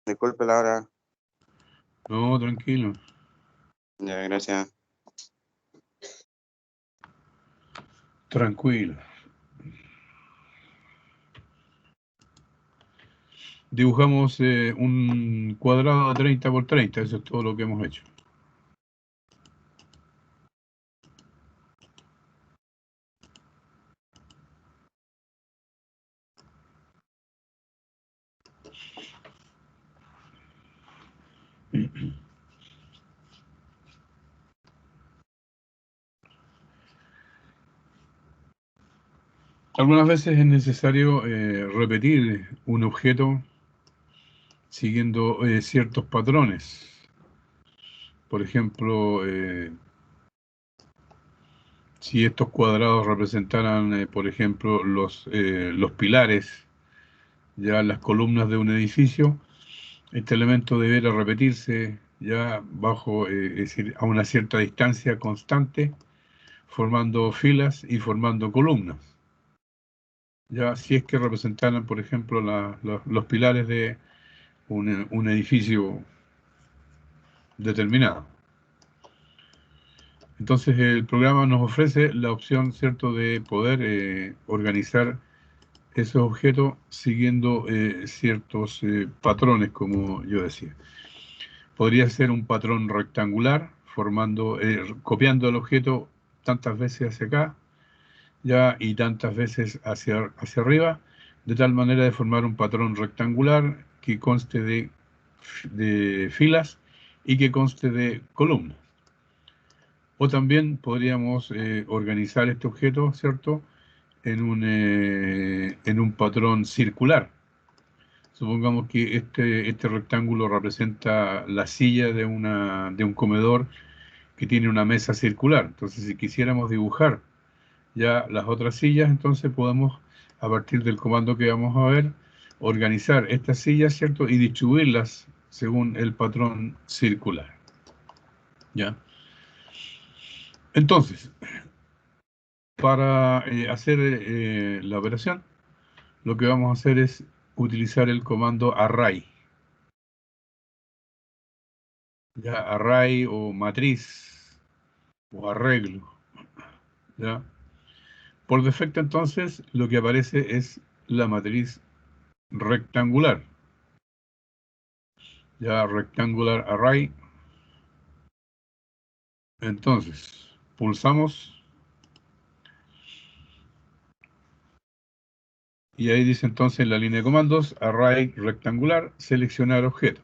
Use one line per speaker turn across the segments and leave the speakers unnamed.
Disculpe la hora.
No, tranquilo.
Ya, gracias.
Tranquilo. Dibujamos un cuadrado de 30 por 30, eso es todo lo que hemos hecho. Algunas veces es necesario repetir un objeto siguiendo ciertos patrones. Por ejemplo, si estos cuadrados representaran, por ejemplo, los pilares, ya las columnas de un edificio, este elemento deberá repetirse ya bajo, es decir, a una cierta distancia constante, formando filas y formando columnas. Ya si es que representaran, por ejemplo, los pilares de un edificio determinado. Entonces el programa nos ofrece la opción, ¿cierto?, de poder organizar esos objetos siguiendo ciertos patrones, como yo decía. Podría ser un patrón rectangular, copiando el objeto tantas veces hacia acá, ya, y tantas veces hacia arriba, de tal manera de formar un patrón rectangular que conste de filas y que conste de columnas. O también podríamos organizar este objeto, ¿cierto?, en un patrón circular. Supongamos que este rectángulo representa la silla de un comedor que tiene una mesa circular. Entonces, si quisiéramos dibujar ya las otras sillas, entonces podemos, a partir del comando que vamos a ver, organizar estas sillas, ¿cierto?, y distribuirlas según el patrón circular. ¿Ya? Entonces, para hacer la operación, lo que vamos a hacer es utilizar el comando array. Ya, array o matriz o arreglo. ¿Ya? Por defecto, entonces, lo que aparece es la matriz rectangular. Ya, rectangular array. Entonces, pulsamos y ahí dice entonces en la línea de comandos, array rectangular, seleccionar objeto.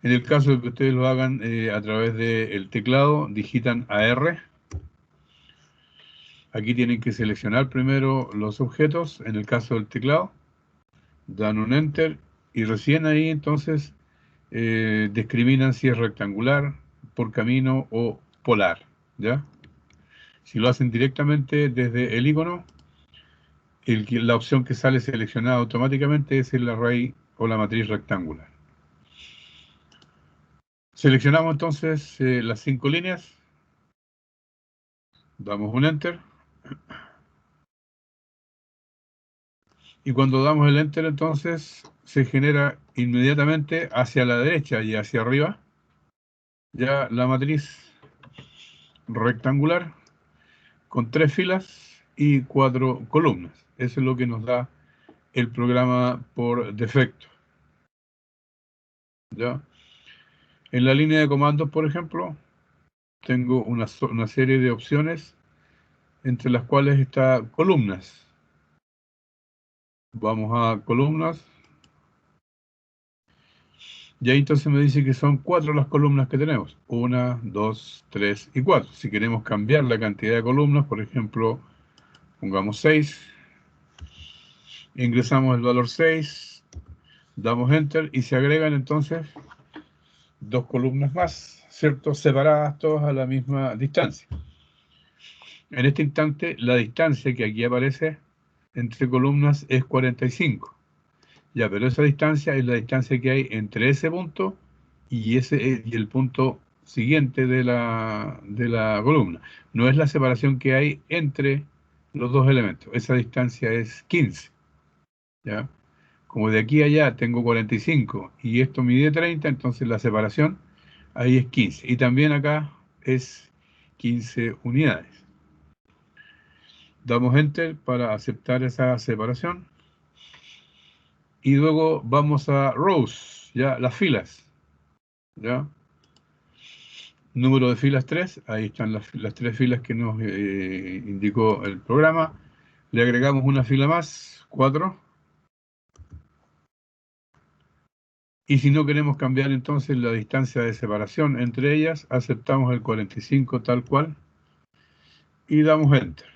En el caso de que ustedes lo hagan a través del teclado, digitan AR. Aquí tienen que seleccionar primero los objetos, en el caso del teclado, dan un Enter y recién ahí entonces discriminan si es rectangular, por camino o polar, ¿ya? Si lo hacen directamente desde el icono, la opción que sale seleccionada automáticamente es el array o la matriz rectangular. Seleccionamos entonces las 5 líneas, damos un Enter, y cuando damos el Enter entonces se genera inmediatamente hacia la derecha y hacia arriba ya la matriz rectangular con 3 filas y 4 columnas. Eso es lo que nos da el programa por defecto. ¿Ya? En la línea de comandos, por ejemplo, tengo una serie de opciones, entre las cuales está columnas. Vamos a columnas. Y ahí entonces me dice que son 4 las columnas que tenemos. 1, 2, 3 y 4. Si queremos cambiar la cantidad de columnas, por ejemplo, pongamos 6. Ingresamos el valor 6. Damos Enter y se agregan entonces 2 columnas más, ¿cierto? Separadas todas a la misma distancia. En este instante, la distancia que aquí aparece entre columnas es 45. Ya, pero esa distancia es la distancia que hay entre ese punto y el punto siguiente de la columna. No es la separación que hay entre los dos elementos. Esa distancia es 15. ¿ya? Como de aquí a allá tengo 45 y esto mide 30, entonces la separación ahí es 15. Y también acá es 15 unidades. Damos Enter para aceptar esa separación. Y luego vamos a rows, ya las filas, ¿ya? Número de filas 3, ahí están las 3 filas que nos indicó el programa. Le agregamos una fila más, 4. Y si no queremos cambiar entonces la distancia de separación entre ellas, aceptamos el 45 tal cual y damos Enter.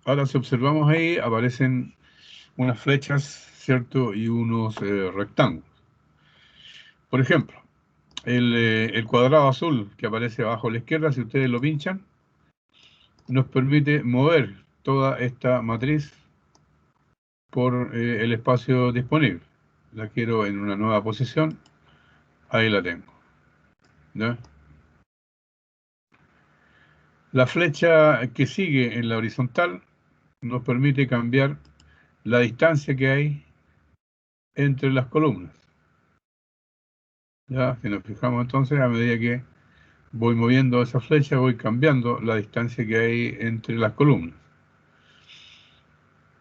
Ahora si observamos ahí, aparecen unas flechas, ¿cierto? Y unos rectángulos. Por ejemplo, el cuadrado azul que aparece abajo a la izquierda, si ustedes lo pinchan, nos permite mover toda esta matriz por el espacio disponible. La quiero en una nueva posición, ahí la tengo, ¿ya? La flecha que sigue en la horizontal nos permite cambiar la distancia que hay entre las columnas. ¿Ya? Si nos fijamos entonces, a medida que voy moviendo esa flecha, voy cambiando la distancia que hay entre las columnas.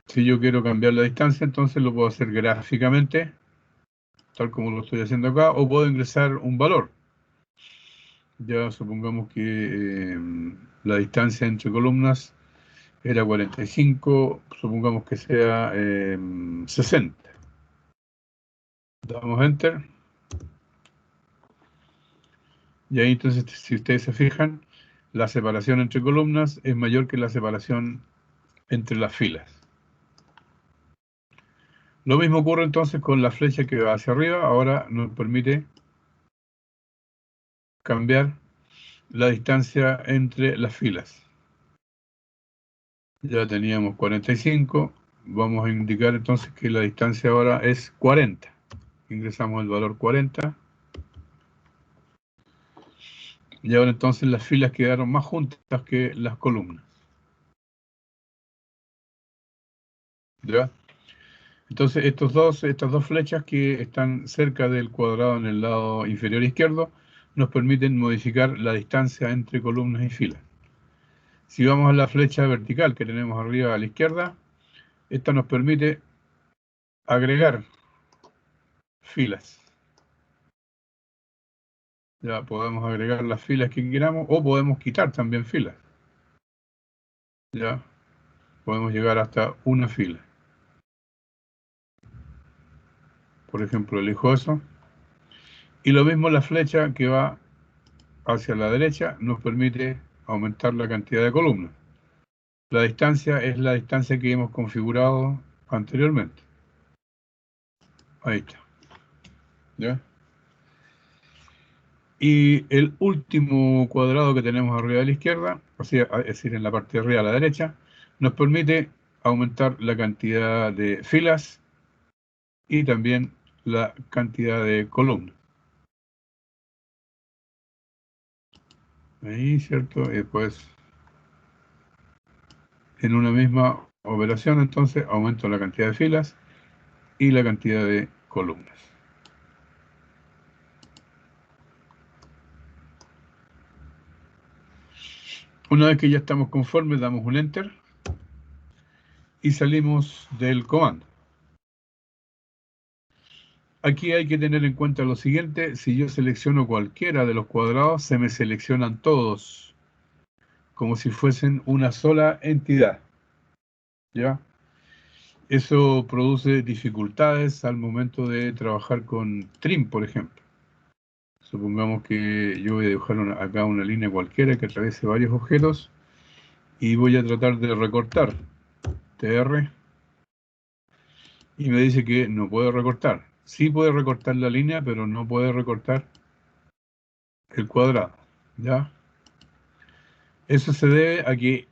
Si yo quiero cambiar la distancia, entonces lo puedo hacer gráficamente, tal como lo estoy haciendo acá, o puedo ingresar un valor. Ya supongamos que la distancia entre columnas era 45, supongamos que sea 60. Damos Enter. Y ahí entonces, si ustedes se fijan, la separación entre columnas es mayor que la separación entre las filas. Lo mismo ocurre entonces con la flecha que va hacia arriba. Ahora nos permite cambiar la distancia entre las filas. Ya teníamos 45. Vamos a indicar entonces que la distancia ahora es 40. Ingresamos el valor 40. Y ahora entonces las filas quedaron más juntas que las columnas. ¿Ya? Entonces estas dos flechas que están cerca del cuadrado en el lado inferior izquierdo nos permiten modificar la distancia entre columnas y filas. Si vamos a la flecha vertical que tenemos arriba a la izquierda, esta nos permite agregar filas. Ya podemos agregar las filas que queramos o podemos quitar también filas. Ya podemos llegar hasta una fila. Por ejemplo, elijo eso. Y lo mismo la flecha que va hacia la derecha nos permite aumentar la cantidad de columnas. La distancia es la distancia que hemos configurado anteriormente. Ahí está. ¿Ya? Y el último cuadrado que tenemos arriba a la izquierda, o sea, es decir, en la parte de arriba a la derecha, nos permite aumentar la cantidad de filas y también la cantidad de columnas. Ahí, ¿cierto? Y después, en una misma operación, entonces, aumento la cantidad de filas y la cantidad de columnas. Una vez que ya estamos conformes, damos un Enter y salimos del comando. Aquí hay que tener en cuenta lo siguiente: si yo selecciono cualquiera de los cuadrados, se me seleccionan todos, como si fuesen una sola entidad. ¿Ya? Eso produce dificultades al momento de trabajar con trim, por ejemplo. Supongamos que yo voy a dibujar acá una línea cualquiera que atraviese varios objetos y voy a tratar de recortar TR y me dice que no puedo recortar. Sí puede recortar la línea, pero no puede recortar el cuadrado. ¿Ya? Eso se debe a que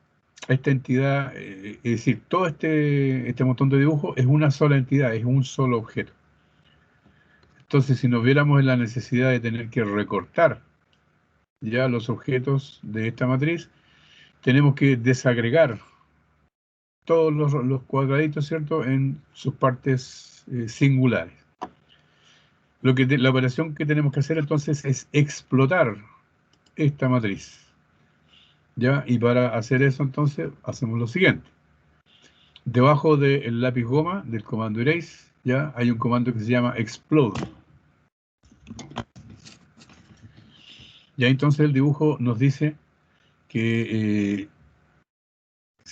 esta entidad, es decir, todo este montón de dibujos es una sola entidad, es un solo objeto. Entonces, si nos viéramos en la necesidad de tener que recortar ya los objetos de esta matriz, tenemos que desagregar todos los cuadraditos, ¿cierto?, en sus partes singulares. La operación que tenemos que hacer entonces es explotar esta matriz, ¿ya? Y para hacer eso entonces hacemos lo siguiente. Debajo del lápiz goma, del comando erase, ¿ya? Hay un comando que se llama explode. Ya entonces el dibujo nos dice que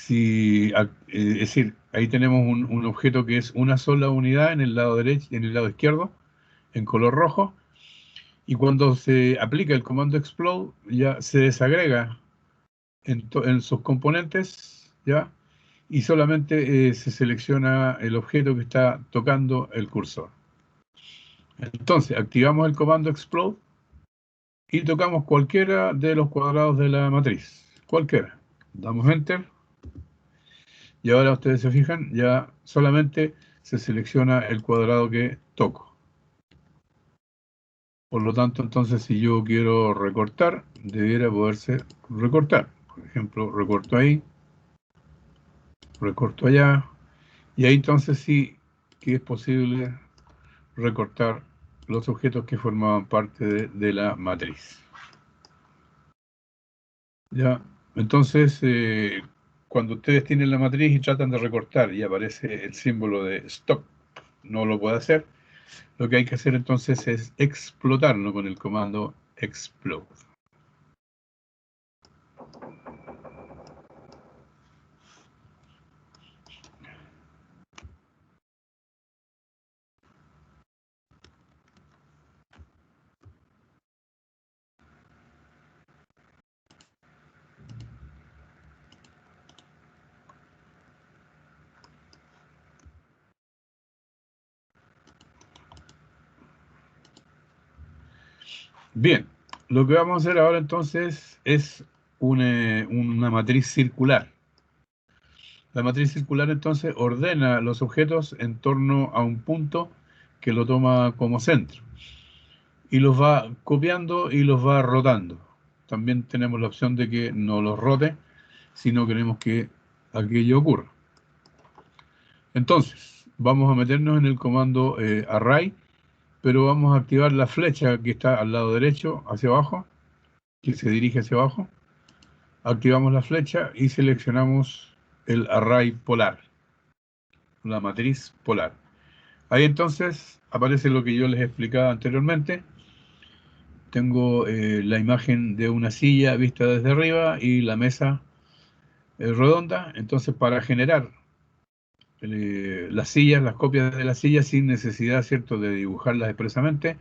es decir, ahí tenemos un objeto que es una sola unidad en el lado derecho, en el lado izquierdo, en color rojo, y cuando se aplica el comando explode, ya se desagrega en sus componentes, ¿ya? Y solamente se selecciona el objeto que está tocando el cursor. Entonces, activamos el comando explode y tocamos cualquiera de los cuadrados de la matriz. Cualquiera. Damos enter. Y ahora ustedes se fijan, ya solamente se selecciona el cuadrado que toco. Por lo tanto, entonces, si yo quiero recortar, debiera poderse recortar. Por ejemplo, recorto ahí, recorto allá, y ahí entonces sí que es posible recortar los objetos que formaban parte de la matriz. Ya, entonces, cuando ustedes tienen la matriz y tratan de recortar y aparece el símbolo de stop, no lo puede hacer. Lo que hay que hacer entonces es explotarlo con el comando explode. Bien, lo que vamos a hacer ahora entonces es una matriz circular. La matriz circular entonces ordena los objetos en torno a un punto que lo toma como centro y los va copiando y los va rotando. También tenemos la opción de que no los rote si no queremos que aquello ocurra. Entonces, vamos a meternos en el comando array, pero vamos a activar la flecha que está al lado derecho, hacia abajo, que se dirige hacia abajo. Activamos la flecha y seleccionamos el array polar, la matriz polar. Ahí entonces aparece lo que yo les explicaba anteriormente. Tengo la imagen de una silla vista desde arriba y la mesa redonda. Entonces, para generar las sillas, las copias de las sillas sin necesidad, ¿cierto?, de dibujarlas expresamente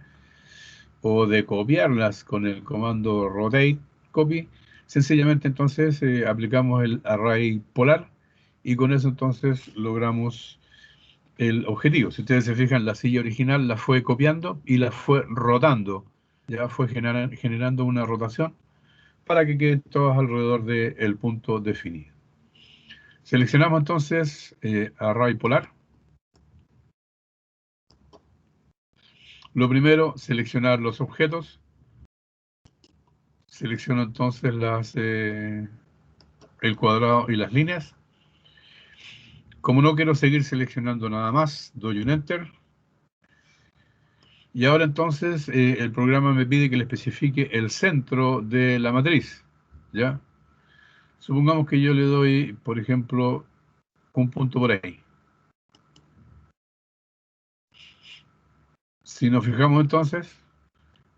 o de copiarlas con el comando rotate copy, sencillamente entonces aplicamos el array polar y con eso entonces logramos el objetivo. Si ustedes se fijan, la silla original la fue copiando y la fue rotando, ya fue generando una rotación para que queden todas alrededor del punto definido. Seleccionamos entonces array polar. Lo primero, seleccionar los objetos. Selecciono entonces el cuadrado y las líneas. Como no quiero seguir seleccionando nada más, doy un enter. Y ahora entonces el programa me pide que le especifique el centro de la matriz. ¿Ya? Supongamos que yo le doy, por ejemplo, un punto por ahí. Si nos fijamos entonces,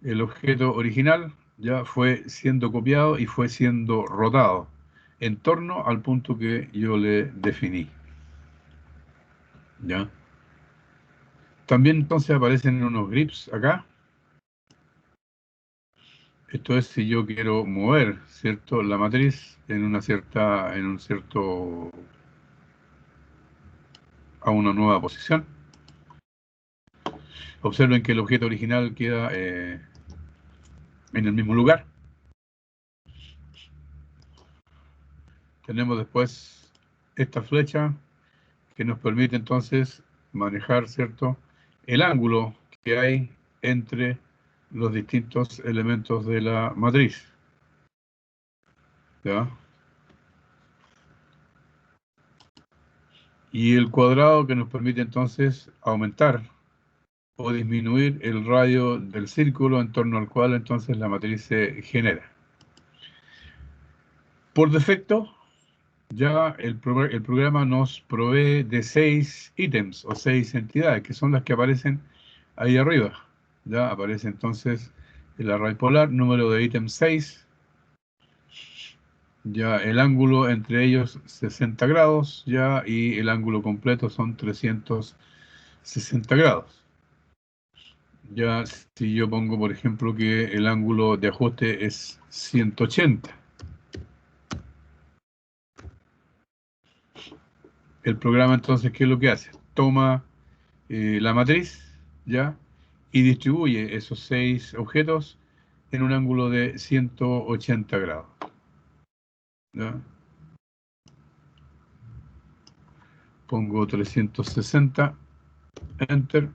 el objeto original ya fue siendo copiado y fue siendo rotado en torno al punto que yo le definí. ¿Ya? También entonces aparecen unos grips acá. Esto es si yo quiero mover, ¿cierto?, la matriz en un cierto, a una nueva posición. Observen que el objeto original queda en el mismo lugar. Tenemos después esta flecha que nos permite entonces manejar, ¿cierto?, el ángulo que hay entre los distintos elementos de la matriz. ¿Ya? y el cuadrado que nos permite entonces aumentar o disminuir el radio del círculo en torno al cual entonces la matriz se genera. Por defecto, ya el programa nos provee de 6 ítems o 6 entidades, que son las que aparecen ahí arriba. Ya aparece entonces el array polar, número de ítems 6, ya el ángulo entre ellos 60 grados, ya, y el ángulo completo son 360 grados. Ya, si yo pongo, por ejemplo, que el ángulo de ajuste es 180, el programa entonces, ¿qué es lo que hace? Toma la matriz, ¿ya? Y distribuye esos 6 objetos en un ángulo de 180 grados, ¿ya? Pongo 360, Enter,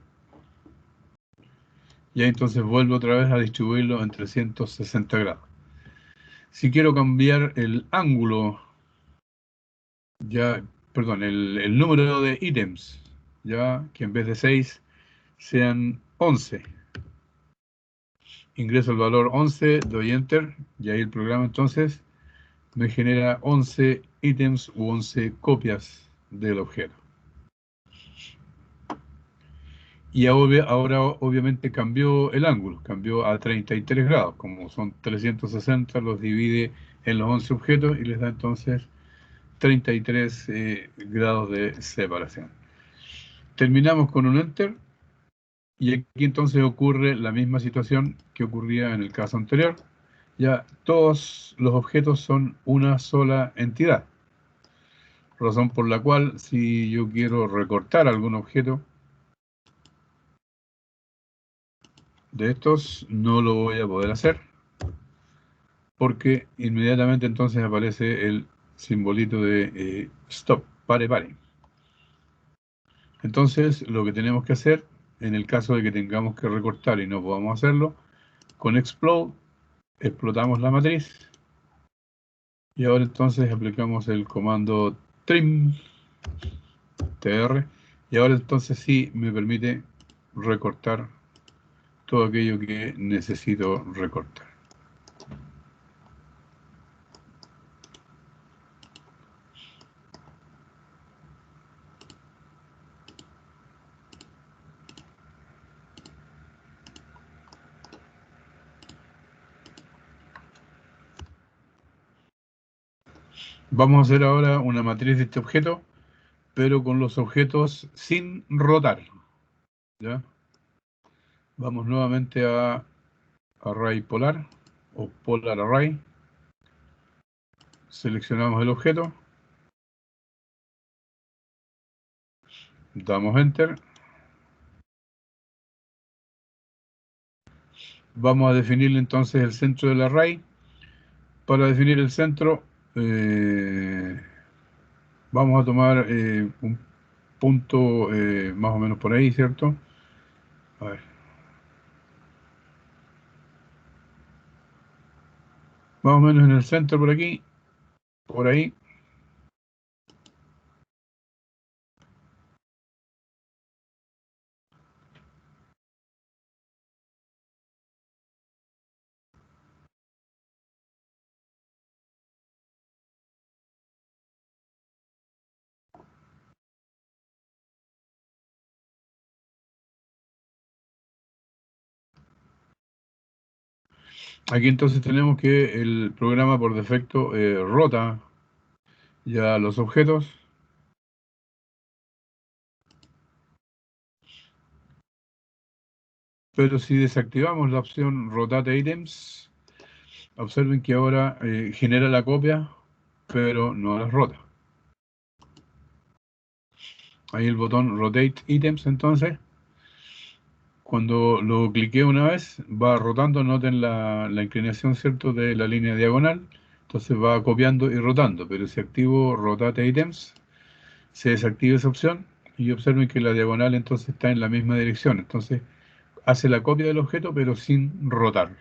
y ahí entonces vuelvo otra vez a distribuirlo en 360 grados. Si quiero cambiar el ángulo, ya, perdón, el número de ítems, ya, que en vez de 6 sean 11. Ingreso el valor 11, doy Enter, y ahí el programa entonces me genera 11 ítems u 11 copias del objeto. Y ahora obviamente cambió el ángulo, cambió a 33 grados, como son 360, los divide en los 11 objetos y les da entonces 33 grados de separación. Terminamos con un Enter. Y aquí entonces ocurre la misma situación que ocurría en el caso anterior. Ya todos los objetos son una sola entidad. Razón por la cual si yo quiero recortar algún objeto de estos, no lo voy a poder hacer. Porque inmediatamente entonces aparece el simbolito de stop, pare, pare. Entonces lo que tenemos que hacer, en el caso de que tengamos que recortar y no podamos hacerlo, con explode explotamos la matriz. Y ahora entonces aplicamos el comando trim, tr, y ahora entonces sí me permite recortar todo aquello que necesito recortar. Vamos a hacer ahora una matriz de este objeto, pero con los objetos sin rotar, ¿ya? Vamos nuevamente a Array Polar o Polar Array. Seleccionamos el objeto, damos Enter. Vamos a definirle entonces el centro del array. Para definir el centro, vamos a tomar un punto más o menos por ahí, ¿cierto? A ver. Más o menos en el centro por aquí, por ahí. Aquí entonces tenemos que el programa por defecto rota ya los objetos. Pero si desactivamos la opción Rotate Items, observen que ahora genera la copia, pero no las rota. Ahí el botón Rotate Items entonces. Cuando lo cliqueo una vez, va rotando, noten la inclinación, ¿cierto?, de la línea diagonal. Entonces va copiando y rotando, pero si activo Rotate Items, se desactiva esa opción y observen que la diagonal entonces está en la misma dirección. Entonces hace la copia del objeto, pero sin rotar.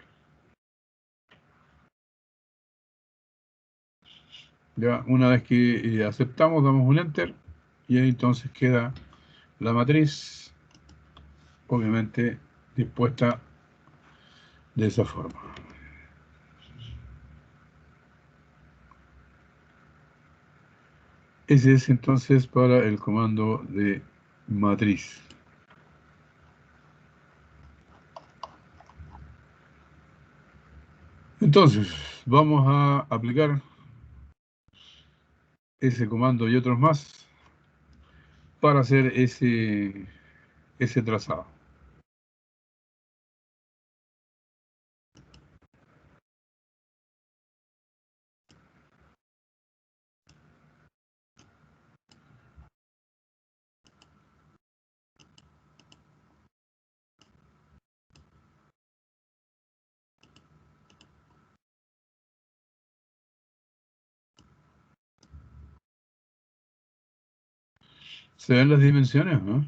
Ya, una vez que aceptamos, damos un Enter y ahí entonces queda la matriz, obviamente dispuesta de esa forma. Ese es entonces para el comando de matriz. Entonces, vamos a aplicar ese comando y otros más para hacer ese trazado. ¿Se ven las dimensiones, no?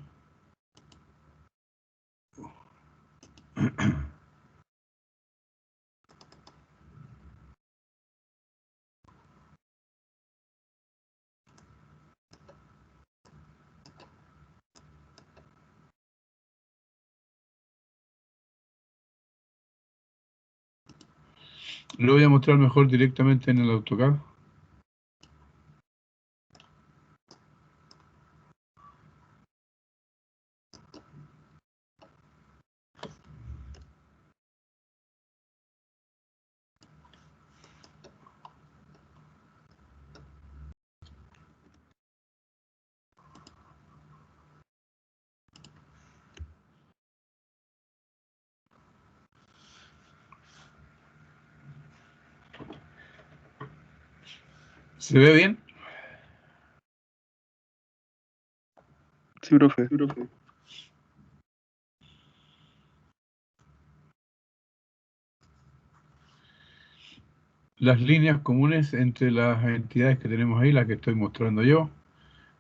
Lo voy a mostrar mejor directamente en el AutoCAD. ¿Se ve bien?
Sí, profe.
Las líneas comunes entre las entidades que tenemos ahí, las que estoy mostrando yo,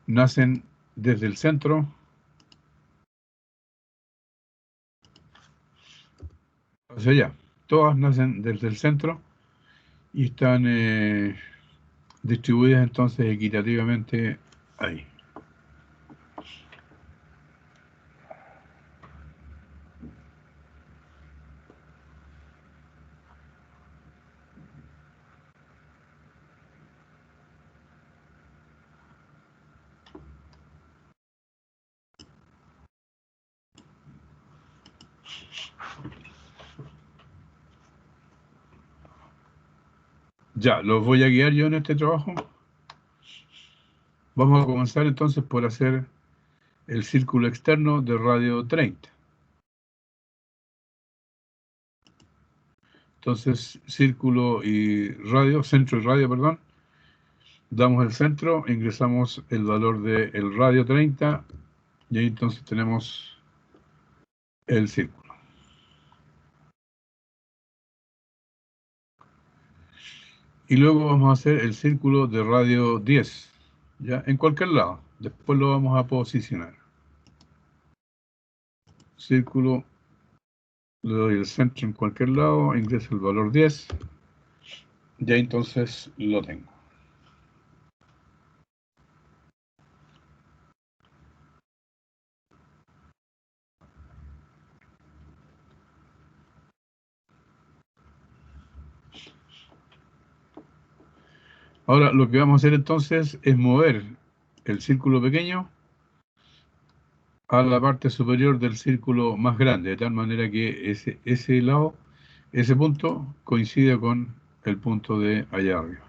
nacen desde el centro hacia allá. Todas nacen desde el centro y están distribuidas entonces equitativamente ahí. Ya, los voy a guiar yo en este trabajo. Vamos a comenzar entonces por hacer el círculo externo de radio 30. Entonces, círculo y radio, centro y radio, perdón. Damos el centro, ingresamos el valor del radio 30 y ahí entonces tenemos el círculo. Y luego vamos a hacer el círculo de radio 10, ya en cualquier lado. Después lo vamos a posicionar. Círculo, le doy el centro en cualquier lado, ingreso el valor 10, y ahí entonces lo tengo. Ahora lo que vamos a hacer entonces es mover el círculo pequeño a la parte superior del círculo más grande, de tal manera que ese lado, ese punto coincide con el punto de allá arriba.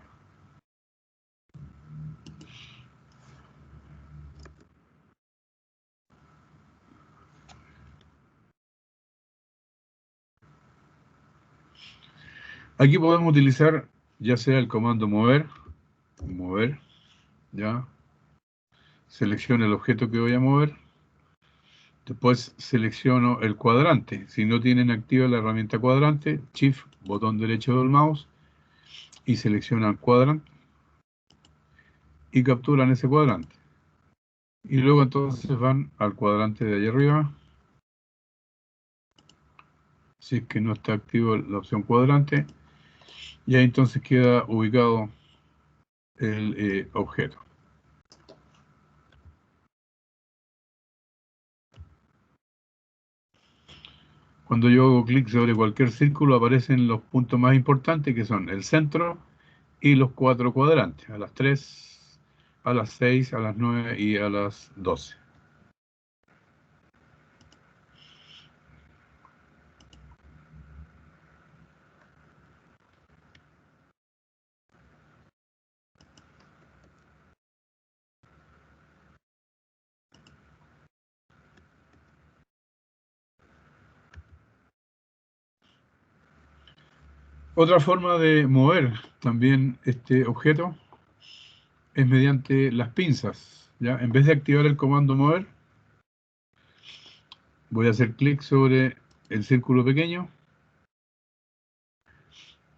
Aquí podemos utilizar ya sea el comando mover, ya, selecciono el objeto que voy a mover, después selecciono el cuadrante. Si no tienen activa la herramienta cuadrante, Shift, botón derecho del mouse, y seleccionan cuadrante y capturan ese cuadrante. Y luego entonces van al cuadrante de allá arriba. Si es que no está activo la opción cuadrante, y ahí entonces queda ubicado el objeto. Cuando yo hago clic sobre cualquier círculo aparecen los puntos más importantes, que son el centro y los 4 cuadrantes, a las 3, a las 6, a las 9 y a las 12. Otra forma de mover también este objeto es mediante las pinzas, ¿ya? En vez de activar el comando mover, voy a hacer clic sobre el círculo pequeño.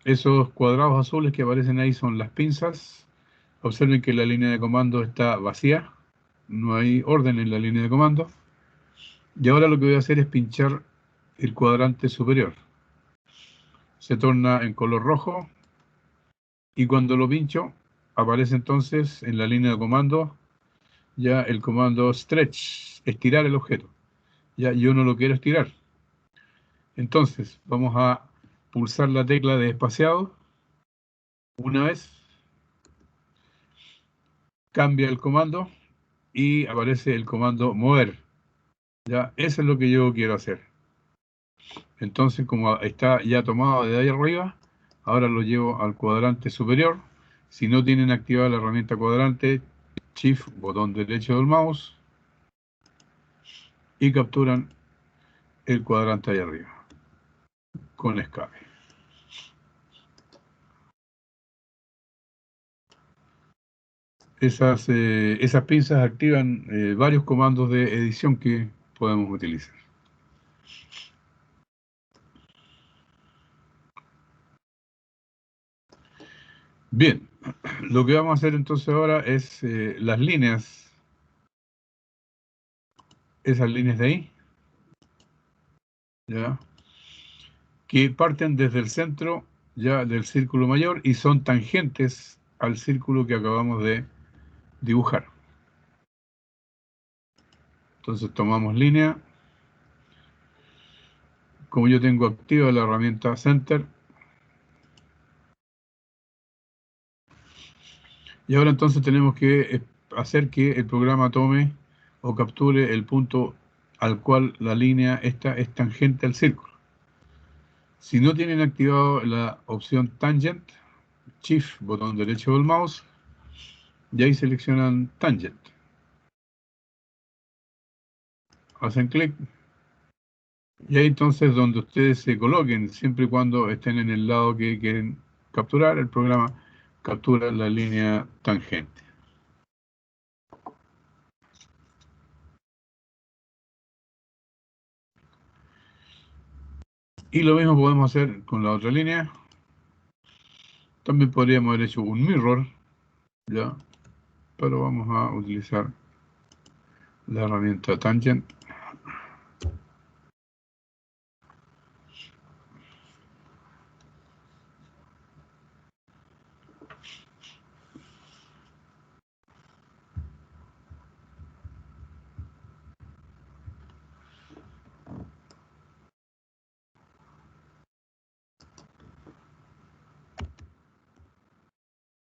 Esos cuadrados azules que aparecen ahí son las pinzas. Observen que la línea de comando está vacía, no hay orden en la línea de comando. Y ahora lo que voy a hacer es pinchar el cuadrante superior. Se torna en color rojo y cuando lo pincho aparece entonces en la línea de comando ya el comando stretch, estirar el objeto. Ya yo no lo quiero estirar. Entonces vamos a pulsar la tecla de espaciado una vez, cambia el comando y aparece el comando mover. Ya, eso es lo que yo quiero hacer. Entonces, como está ya tomado de ahí arriba, ahora lo llevo al cuadrante superior. Si no tienen activada la herramienta cuadrante, Shift, botón derecho del mouse, y capturan el cuadrante ahí arriba, con escape. Esas pinzas activan varios comandos de edición que podemos utilizar. Bien, lo que vamos a hacer entonces ahora es las líneas, esas líneas de ahí, ¿ya? Que parten desde el centro ya del círculo mayor y son tangentes al círculo que acabamos de dibujar. Entonces tomamos línea. Como yo tengo activa la herramienta Center, y ahora entonces tenemos que hacer que el programa tome o capture el punto al cual la línea esta es tangente al círculo. Si no tienen activado la opción Tangent, Shift, botón derecho del mouse, y ahí seleccionan Tangent. Hacen clic, y ahí entonces donde ustedes se coloquen, siempre y cuando estén en el lado que quieren capturar, el programa captura la línea tangente. Y lo mismo podemos hacer con la otra línea. También podríamos haber hecho un mirror, ¿ya? Pero vamos a utilizar la herramienta Tangent.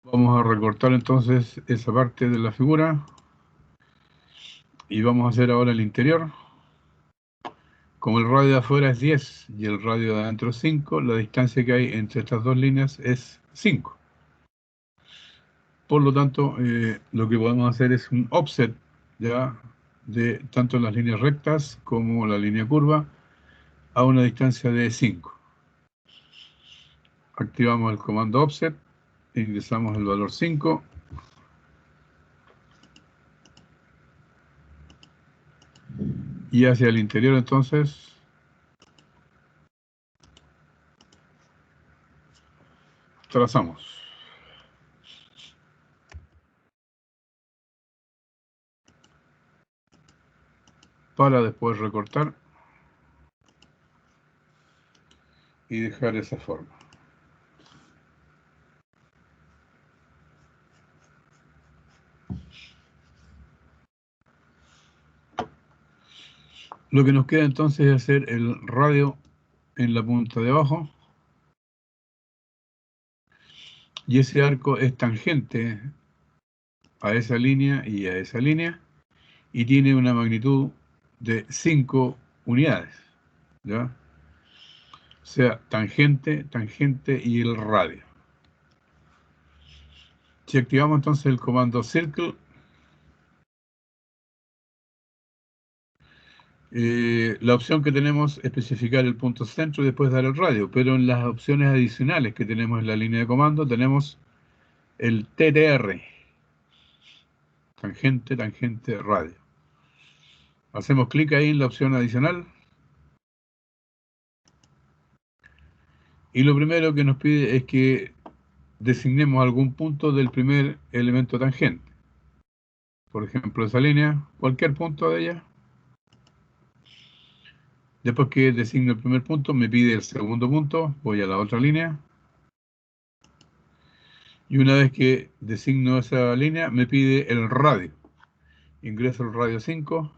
Vamos a recortar entonces esa parte de la figura. Y vamos a hacer ahora el interior. Como el radio de afuera es 10 y el radio de adentro es 5, la distancia que hay entre estas dos líneas es 5. Por lo tanto, lo que podemos hacer es un offset, ¿ya? De tanto las líneas rectas como la línea curva a una distancia de 5. Activamos el comando offset, ingresamos el valor 5 y hacia el interior entonces trazamos. Para después recortar y dejar esa forma. Lo que nos queda entonces es hacer el radio en la punta de abajo, y ese arco es tangente a esa línea y a esa línea, y tiene una magnitud de 5 unidades, ¿ya? O sea, tangente, tangente y el radio. Si activamos entonces el comando circle, la opción que tenemos es especificar el punto centro y después dar el radio, pero en las opciones adicionales que tenemos en la línea de comando tenemos el TTR, tangente, tangente, radio. Hacemos clic ahí en la opción adicional y lo primero que nos pide es que designemos algún punto del primer elemento tangente. Por ejemplo, esa línea, cualquier punto de ella. Después que designo el primer punto, me pide el segundo punto, voy a la otra línea. Y una vez que designo esa línea, me pide el radio. Ingreso el radio 5.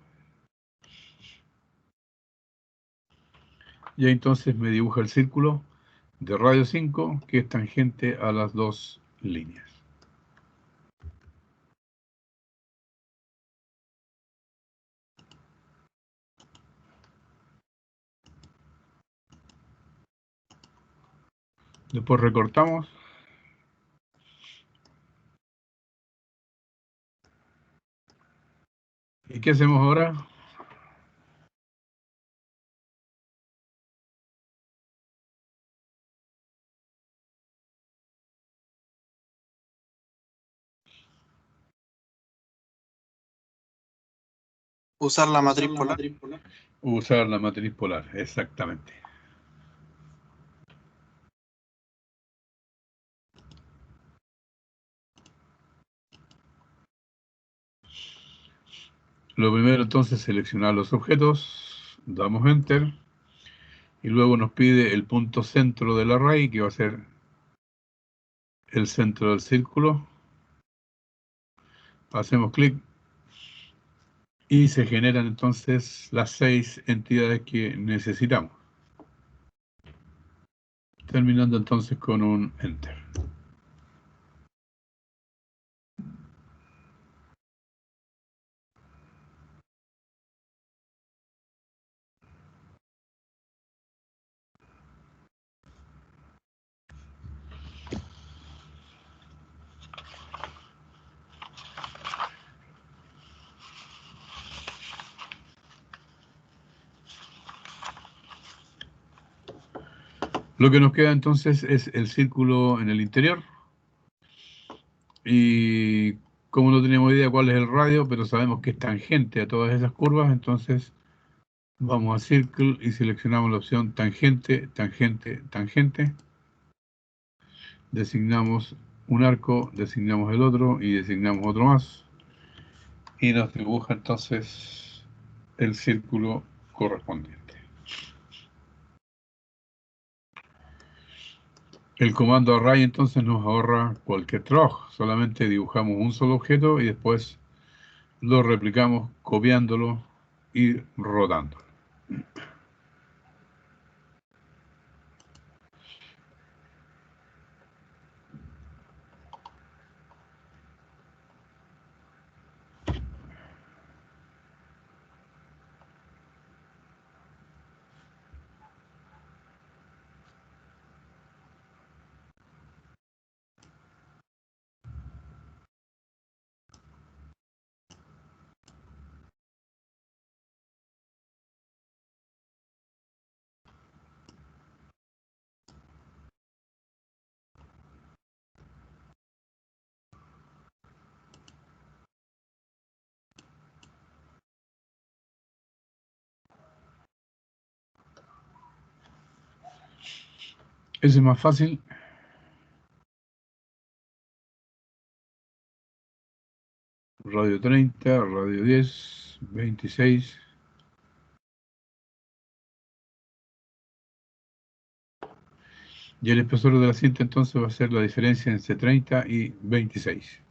Y ahí entonces me dibuja el círculo de radio 5, que es tangente a las dos líneas. Después recortamos. ¿Y qué hacemos ahora?
Usar la matriz polar.
Usar la matriz polar, exactamente. Lo primero entonces seleccionar los objetos, damos Enter y luego nos pide el punto centro del array, que va a ser el centro del círculo. Hacemos clic y se generan entonces las 6 entidades que necesitamos. Terminando entonces con un Enter. Lo que nos queda entonces es el círculo en el interior. Y como no tenemos idea cuál es el radio, pero sabemos que es tangente a todas esas curvas, entonces vamos a Circle y seleccionamos la opción tangente, tangente, tangente. Designamos un arco, designamos el otro y designamos otro más. Y nos dibuja entonces el círculo correspondiente. El comando array entonces nos ahorra cualquier trabajo. Solamente dibujamos un solo objeto y después lo replicamos copiándolo y rotándolo. Ese es más fácil. Radio 30, radio 10, 26. Y el espesor de la cinta entonces va a ser la diferencia entre 30 y 26.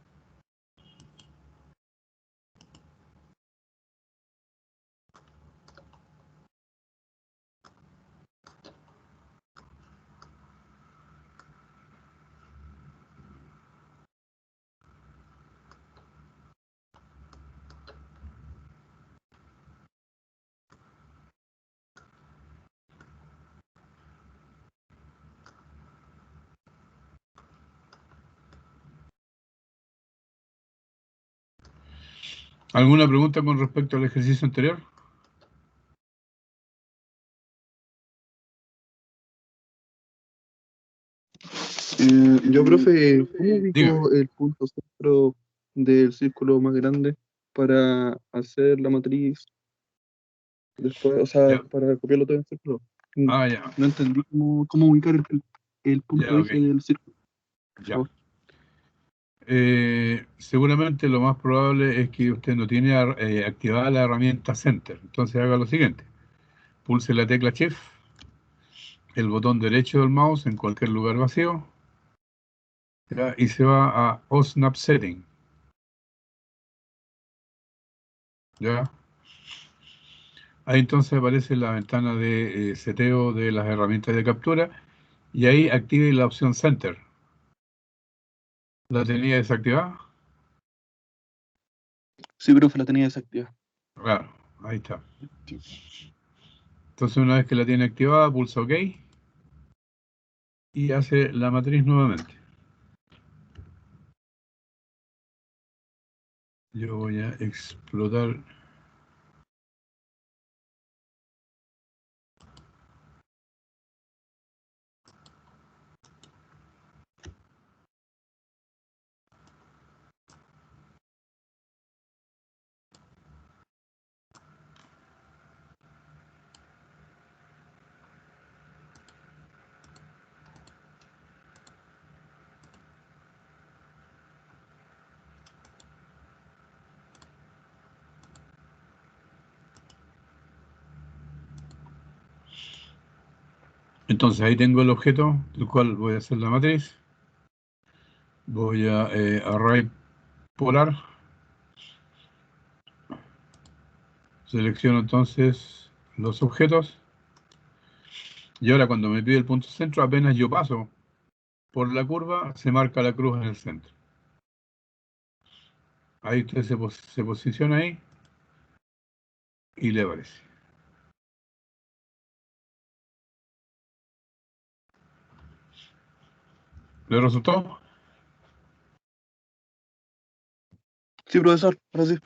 ¿Alguna pregunta con respecto al ejercicio anterior?
Yo, profe, ¿cómo
Dígame.
ubico el punto centro del círculo más grande para hacer la matriz después, o sea,
Ya.
para copiarlo todo en círculo? Mm,
Ah, ya.
No entendí cómo ubicar el punto
Ya, ok.
ese del círculo, por
Ya.
favor.
Seguramente lo más probable es que usted no tiene activada la herramienta Center. Entonces haga lo siguiente. Pulse la tecla Shift, el botón derecho del mouse en cualquier lugar vacío, ¿ya? Y se va a OSNAP Setting. ¿Ya? Ahí entonces aparece la ventana de seteo de las herramientas de captura y ahí active la opción Center. ¿La tenía desactivada?
Sí, profe, la tenía desactivada.
Claro, ahí está. Entonces una vez que la tiene activada, pulsa OK y hace la matriz nuevamente. Yo voy a explotar. Entonces ahí tengo el objeto del cual voy a hacer la matriz. Voy a array polar. Selecciono entonces los objetos. Y ahora cuando me pide el punto centro, apenas yo paso por la curva, se marca la cruz en el centro. Ahí usted se posiciona ahí y le aparece. ¿Le resultó?
Sí, profesor, ahora sí.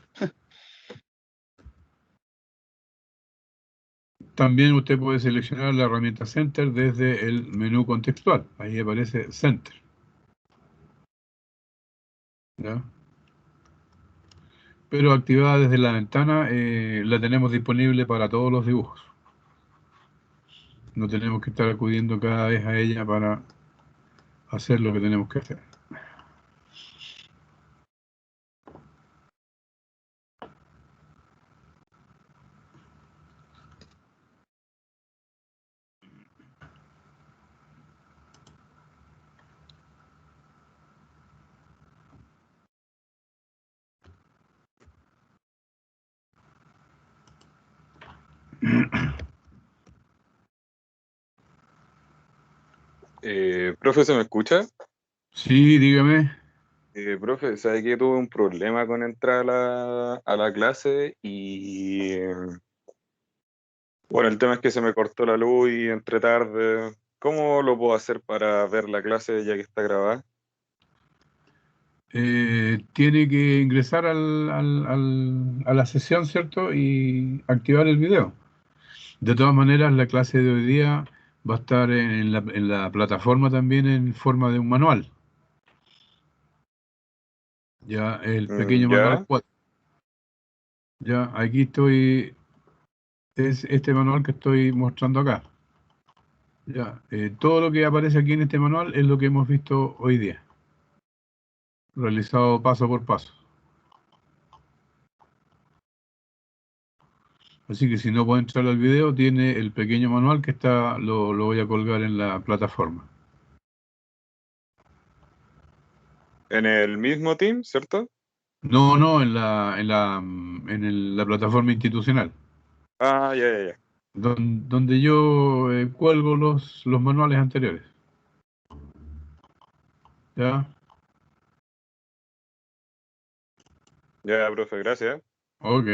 También usted puede seleccionar la herramienta Center desde el menú contextual. Ahí aparece Center. ¿Ya? Pero activada desde la ventana, la tenemos disponible para todos los dibujos. No tenemos que estar acudiendo cada vez a ella para hacer lo que tenemos que hacer.
Profe, ¿se me escucha?
Sí, dígame.
Profe, ¿sabe que tuve un problema con entrar a la clase bueno, el tema es que se me cortó la luz y entré tarde. ¿Cómo lo puedo hacer para ver la clase ya que está grabada?
Tiene que ingresar a la sesión, ¿cierto? Y activar el video. De todas maneras, la clase de hoy día va a estar en la plataforma también en forma de un manual. Ya, el pequeño manual
¿Ya?
4. Ya, aquí estoy, es este manual que estoy mostrando acá. Ya, todo lo que aparece aquí en este manual es lo que hemos visto hoy día, realizado paso por paso. Así que si no puede entrar al video, tiene el pequeño manual que está, lo voy a colgar en la plataforma.
En el mismo team, ¿cierto?
No, no, la plataforma institucional,
Ah, ya, ya, ya.
donde yo cuelgo los manuales anteriores. ¿Ya?
Ya, profe, gracias.
Ok.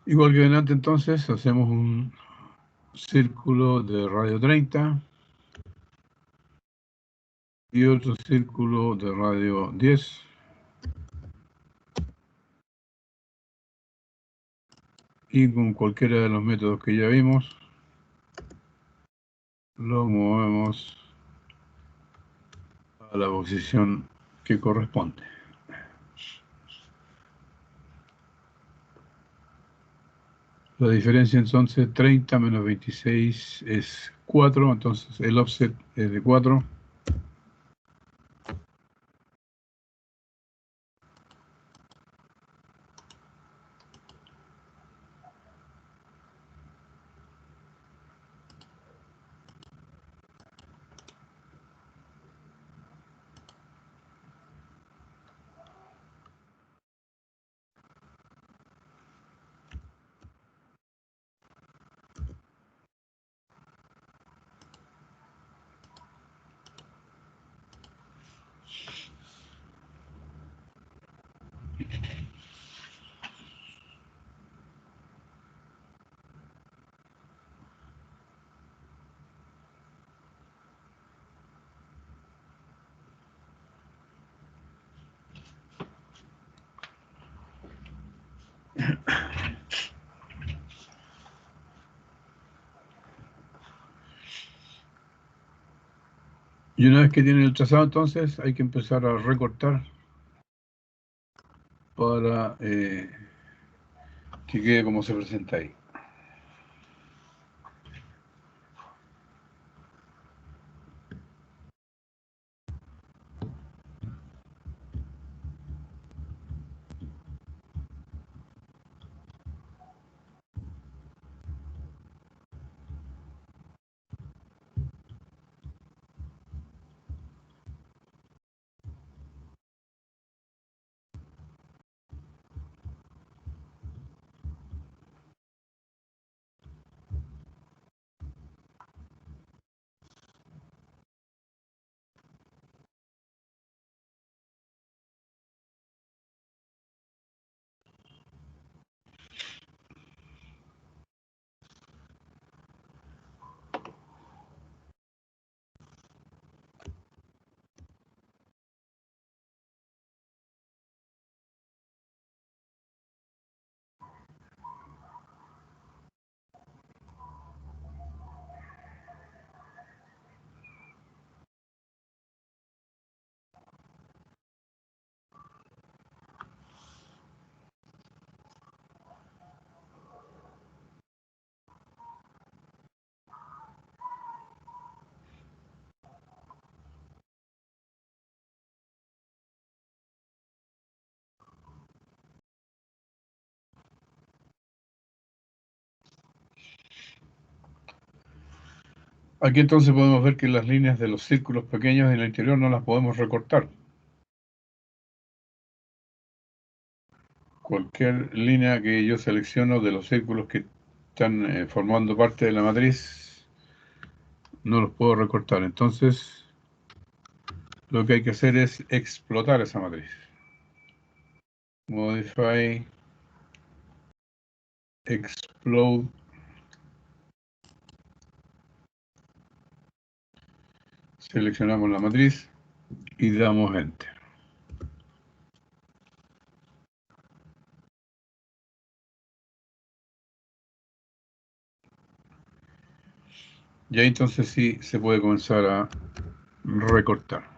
Igual que delante, entonces, hacemos un círculo de radio 30 y otro círculo de radio 10. Y con cualquiera de los métodos que ya vimos, lo movemos a la posición que corresponde. La diferencia entonces 30 menos 26 es 4, entonces el offset es de 4. Y una vez que tienen el trazado, entonces hay que empezar a recortar para que quede como se presenta ahí. Aquí entonces podemos ver que las líneas de los círculos pequeños en el interior no las podemos recortar. Cualquier línea que yo selecciono de los círculos que están formando parte de la matriz, no los puedo recortar. Entonces, lo que hay que hacer es explotar esa matriz. Modify, explode. Seleccionamos la matriz y damos Enter. Y ahí entonces sí se puede comenzar a recortar.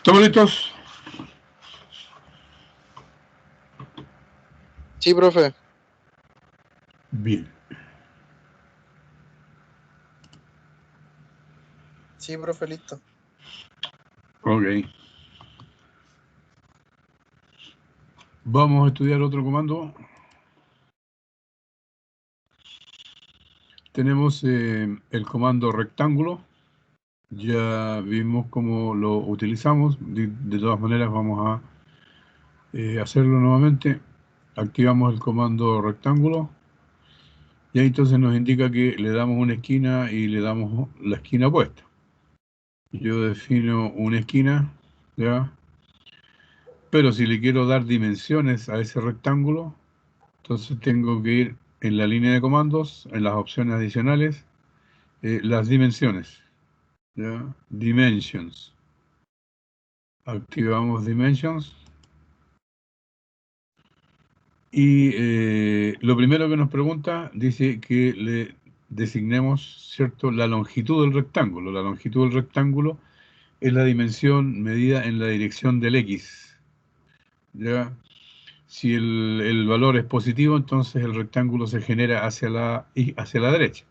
¿Estamos listos?
Sí, profe.
Bien.
Sí, profe, listo.
Ok. Vamos a estudiar otro comando. Tenemos el comando rectángulo. Ya vimos cómo lo utilizamos. De todas maneras vamos a hacerlo nuevamente. Activamos el comando rectángulo. Y ahí entonces nos indica que le damos una esquina y le damos la esquina opuesta. Yo defino una esquina, ¿ya? Pero si le quiero dar dimensiones a ese rectángulo, entonces tengo que ir en la línea de comandos, en las opciones adicionales, las dimensiones, ¿ya? Dimensions. Activamos Dimensions. Y lo primero que nos pregunta, dice que le designemos, ¿cierto?, la longitud del rectángulo. La longitud del rectángulo es la dimensión medida en la dirección del X, ¿ya? Si el valor es positivo, entonces el rectángulo se genera hacia la derecha.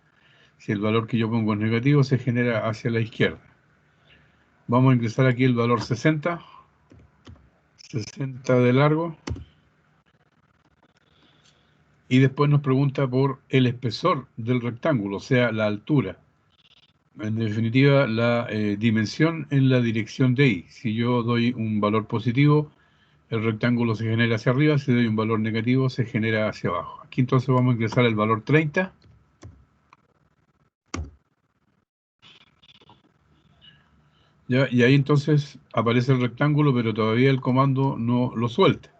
Si el valor que yo pongo es negativo, se genera hacia la izquierda. Vamos a ingresar aquí el valor 60 de largo. Y después nos pregunta por el espesor del rectángulo, o sea, la altura. En definitiva, la dimensión en la dirección de Y. Si yo doy un valor positivo, el rectángulo se genera hacia arriba. Si doy un valor negativo, se genera hacia abajo. Aquí entonces vamos a ingresar el valor 30. ¿Ya? Y ahí entonces aparece el rectángulo, pero todavía el comando no lo suelta.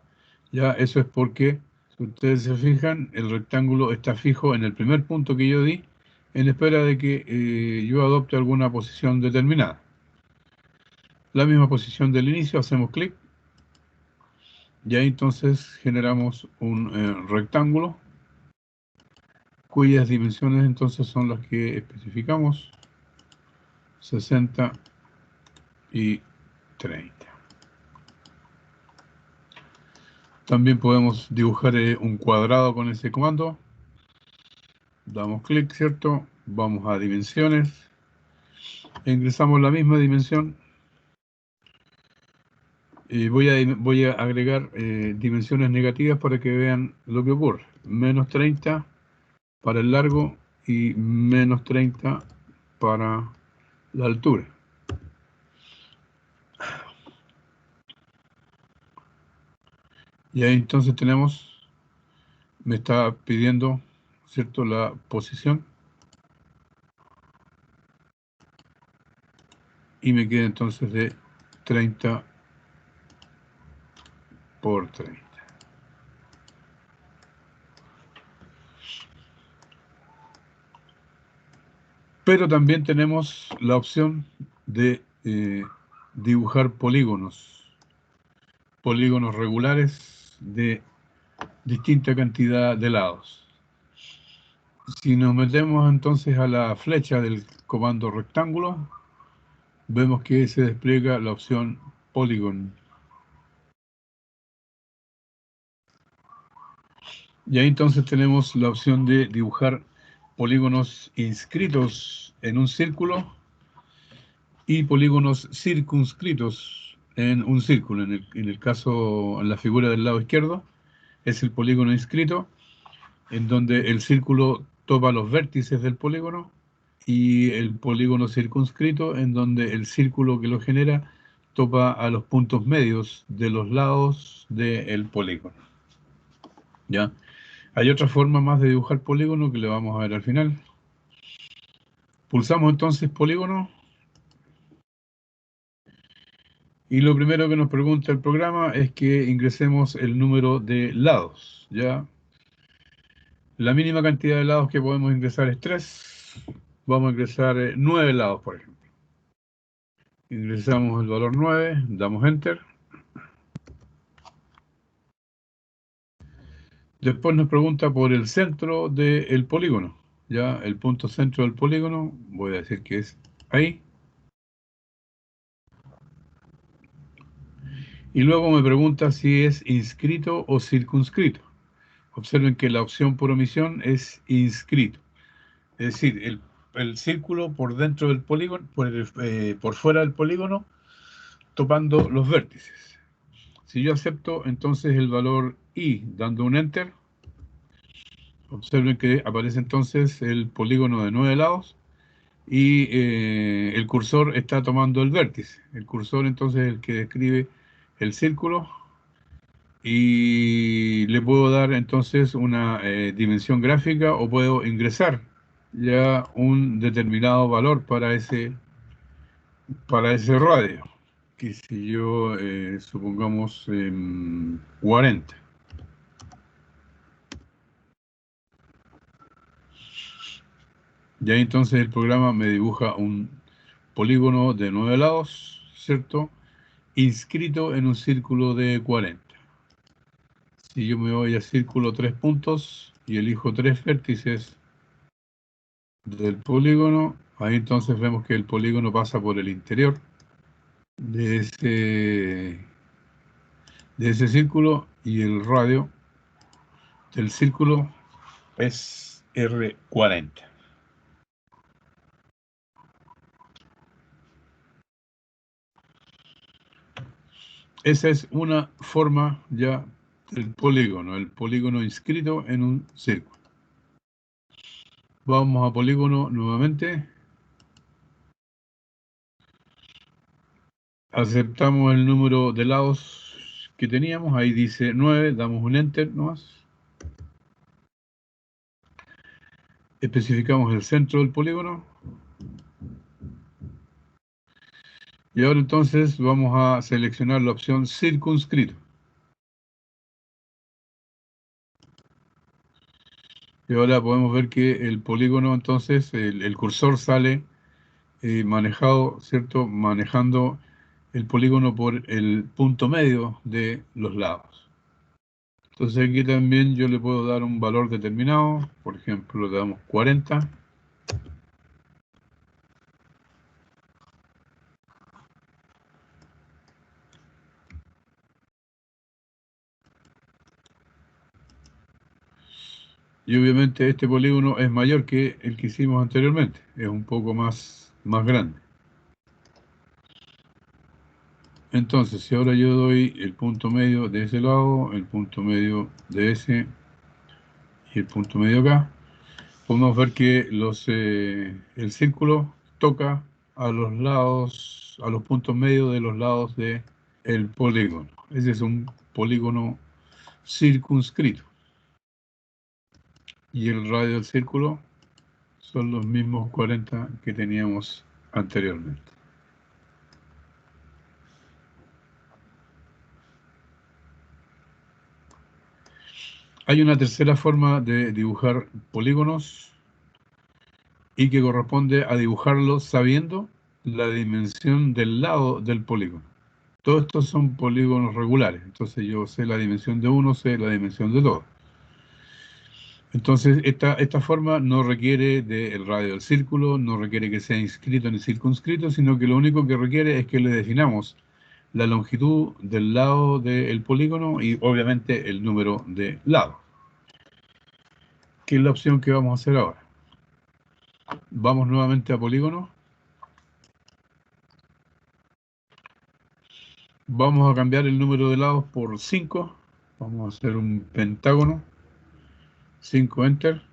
¿Ya? Eso es porque, si ustedes se fijan, el rectángulo está fijo en el primer punto que yo di, en espera de que yo adopte alguna posición determinada. La misma posición del inicio, hacemos clic, y ahí entonces generamos un rectángulo, cuyas dimensiones entonces son las que especificamos, 60 y 30. También podemos dibujar un cuadrado con ese comando. Damos clic, ¿cierto? Vamos a dimensiones. Ingresamos la misma dimensión. Y voy a agregar dimensiones negativas para que vean lo que ocurre. Menos 30 para el largo y menos 30 para la altura. Y ahí entonces tenemos, me está pidiendo, ¿cierto?, la posición. Y me queda entonces de 30 por 30. Pero también tenemos la opción de dibujar polígonos regulares de distinta cantidad de lados. Si nos metemos entonces a la flecha del comando rectángulo, vemos que se despliega la opción Polygon. Y ahí entonces tenemos la opción de dibujar polígonos inscritos en un círculo y polígonos circunscritos en un círculo. En el caso, en la figura del lado izquierdo, es el polígono inscrito, en donde el círculo topa los vértices del polígono, y el polígono circunscrito, en donde el círculo que lo genera topa a los puntos medios de los lados del polígono. ¿Ya? Hay otra forma más de dibujar polígono que le vamos a ver al final. Pulsamos entonces polígono. Y lo primero que nos pregunta el programa es que ingresemos el número de lados, ¿ya? La mínima cantidad de lados que podemos ingresar es 3. Vamos a ingresar 9 lados, por ejemplo. Ingresamos el valor 9, damos Enter. Después nos pregunta por el centro del polígono, ¿ya? El punto centro del polígono, voy a decir que es ahí. Y luego me pregunta si es inscrito o circunscrito. Observen que la opción por omisión es inscrito. Es decir, el círculo por dentro del polígono, por fuera del polígono, topando los vértices. Si yo acepto entonces el valor I dando un Enter, observen que aparece entonces el polígono de 9 lados y el cursor está tomando el vértice. El cursor entonces es el que describe el círculo y le puedo dar entonces una dimensión gráfica o puedo ingresar ya un determinado valor para ese radio, que si yo supongamos 40. Y ahí entonces el programa me dibuja un polígono de 9 lados, ¿cierto? Inscrito en un círculo de 40. Si yo me voy a círculo 3 puntos y elijo 3 vértices del polígono, ahí entonces vemos que el polígono pasa por el interior de ese círculo y el radio del círculo es R40. Esa es una forma ya del polígono, el polígono inscrito en un círculo. Vamos a polígono nuevamente. Aceptamos el número de lados que teníamos, ahí dice 9, damos un Enter nomás. Especificamos el centro del polígono. Y ahora entonces vamos a seleccionar la opción circunscrito. Y ahora podemos ver que el polígono, entonces, el cursor sale manejado, ¿cierto? Manejando el polígono por el punto medio de los lados. Entonces aquí también yo le puedo dar un valor determinado, por ejemplo, le damos 40. Y obviamente este polígono es mayor que el que hicimos anteriormente, es un poco más grande. Entonces, si ahora yo doy el punto medio de ese lado, el punto medio de ese y el punto medio acá, podemos ver que el círculo toca a los lados, a los puntos medios de los lados del polígono. Ese es un polígono circunscrito. Y el radio del círculo son los mismos 40 que teníamos anteriormente. Hay una tercera forma de dibujar polígonos y que corresponde a dibujarlos sabiendo la dimensión del lado del polígono. Todos estos son polígonos regulares, entonces yo sé la dimensión de uno, sé la dimensión de dos. Entonces esta forma no requiere del radio del círculo, no requiere que sea inscrito ni circunscrito, sino que lo único que requiere es que le definamos la longitud del lado del polígono y obviamente el número de lados, que es la opción que vamos a hacer ahora. Vamos nuevamente a polígono. Vamos a cambiar el número de lados por 5. Vamos a hacer un pentágono. 5 Enter.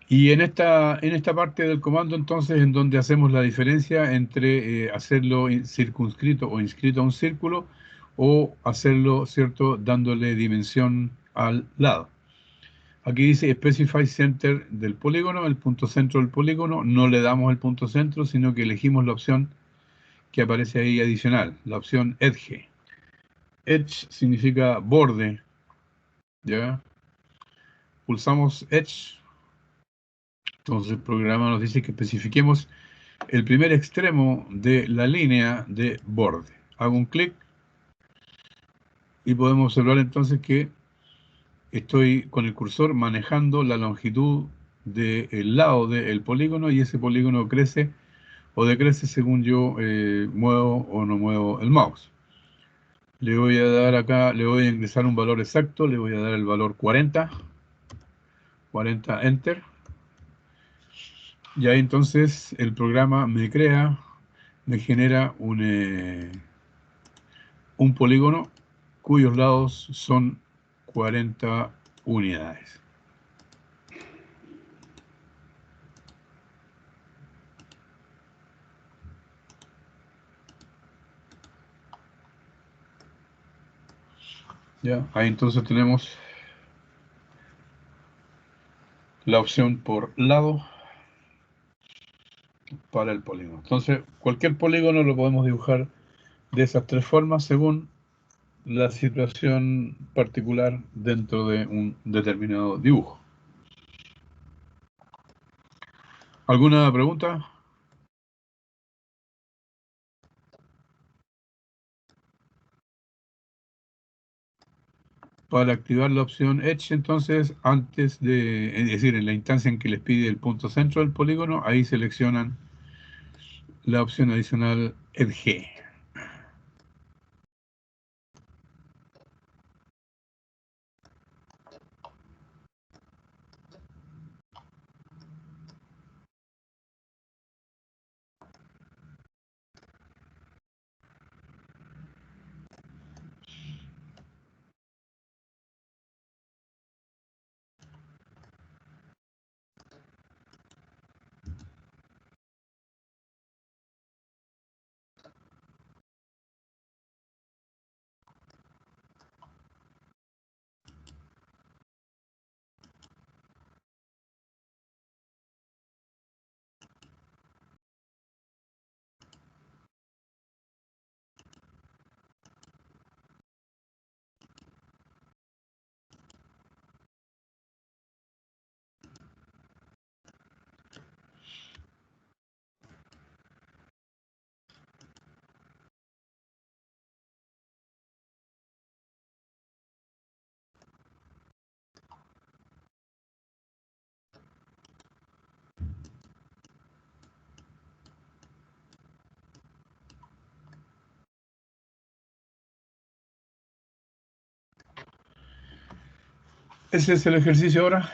Y en esta parte del comando, entonces, en donde hacemos la diferencia entre hacerlo circunscrito o inscrito a un círculo o hacerlo, ¿cierto?, dándole dimensión al lado. Aquí dice Specify Center del polígono, el punto centro del polígono. No le damos el punto centro, sino que elegimos la opción que aparece ahí adicional, la opción Edge. Edge significa borde, ¿ya? Pulsamos Edge. Entonces el programa nos dice que especifiquemos el primer extremo de la línea de borde. Hago un clic y podemos observar entonces que estoy con el cursor manejando la longitud del lado del polígono y ese polígono crece o decrece según yo muevo o no muevo el mouse. Le voy a dar acá, le voy a ingresar un valor exacto, le voy a dar el valor 40, Enter. Y ahí entonces el programa me genera un polígono cuyos lados son 40 unidades. Ya, ahí entonces tenemos la opción por lado para el polígono. Entonces, cualquier polígono lo podemos dibujar de esas tres formas según la situación particular dentro de un determinado dibujo. ¿Alguna pregunta? Para activar la opción Edge, entonces, antes de, es decir, en la instancia en que les pide el punto centro del polígono, ahí seleccionan la opción adicional Edge. Ese es el ejercicio ahora.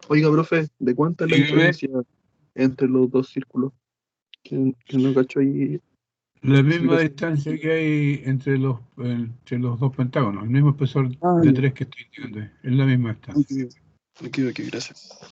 Oiga, profe, ¿de cuánta es la
Dígame.
diferencia entre los dos círculos? Que no cacho ahí.
La misma
Explicación.
distancia que hay entre los dos pentágonos, el mismo espesor
Ah,
de
ya.
3 que estoy indicando, es la misma distancia.
Ok, gracias.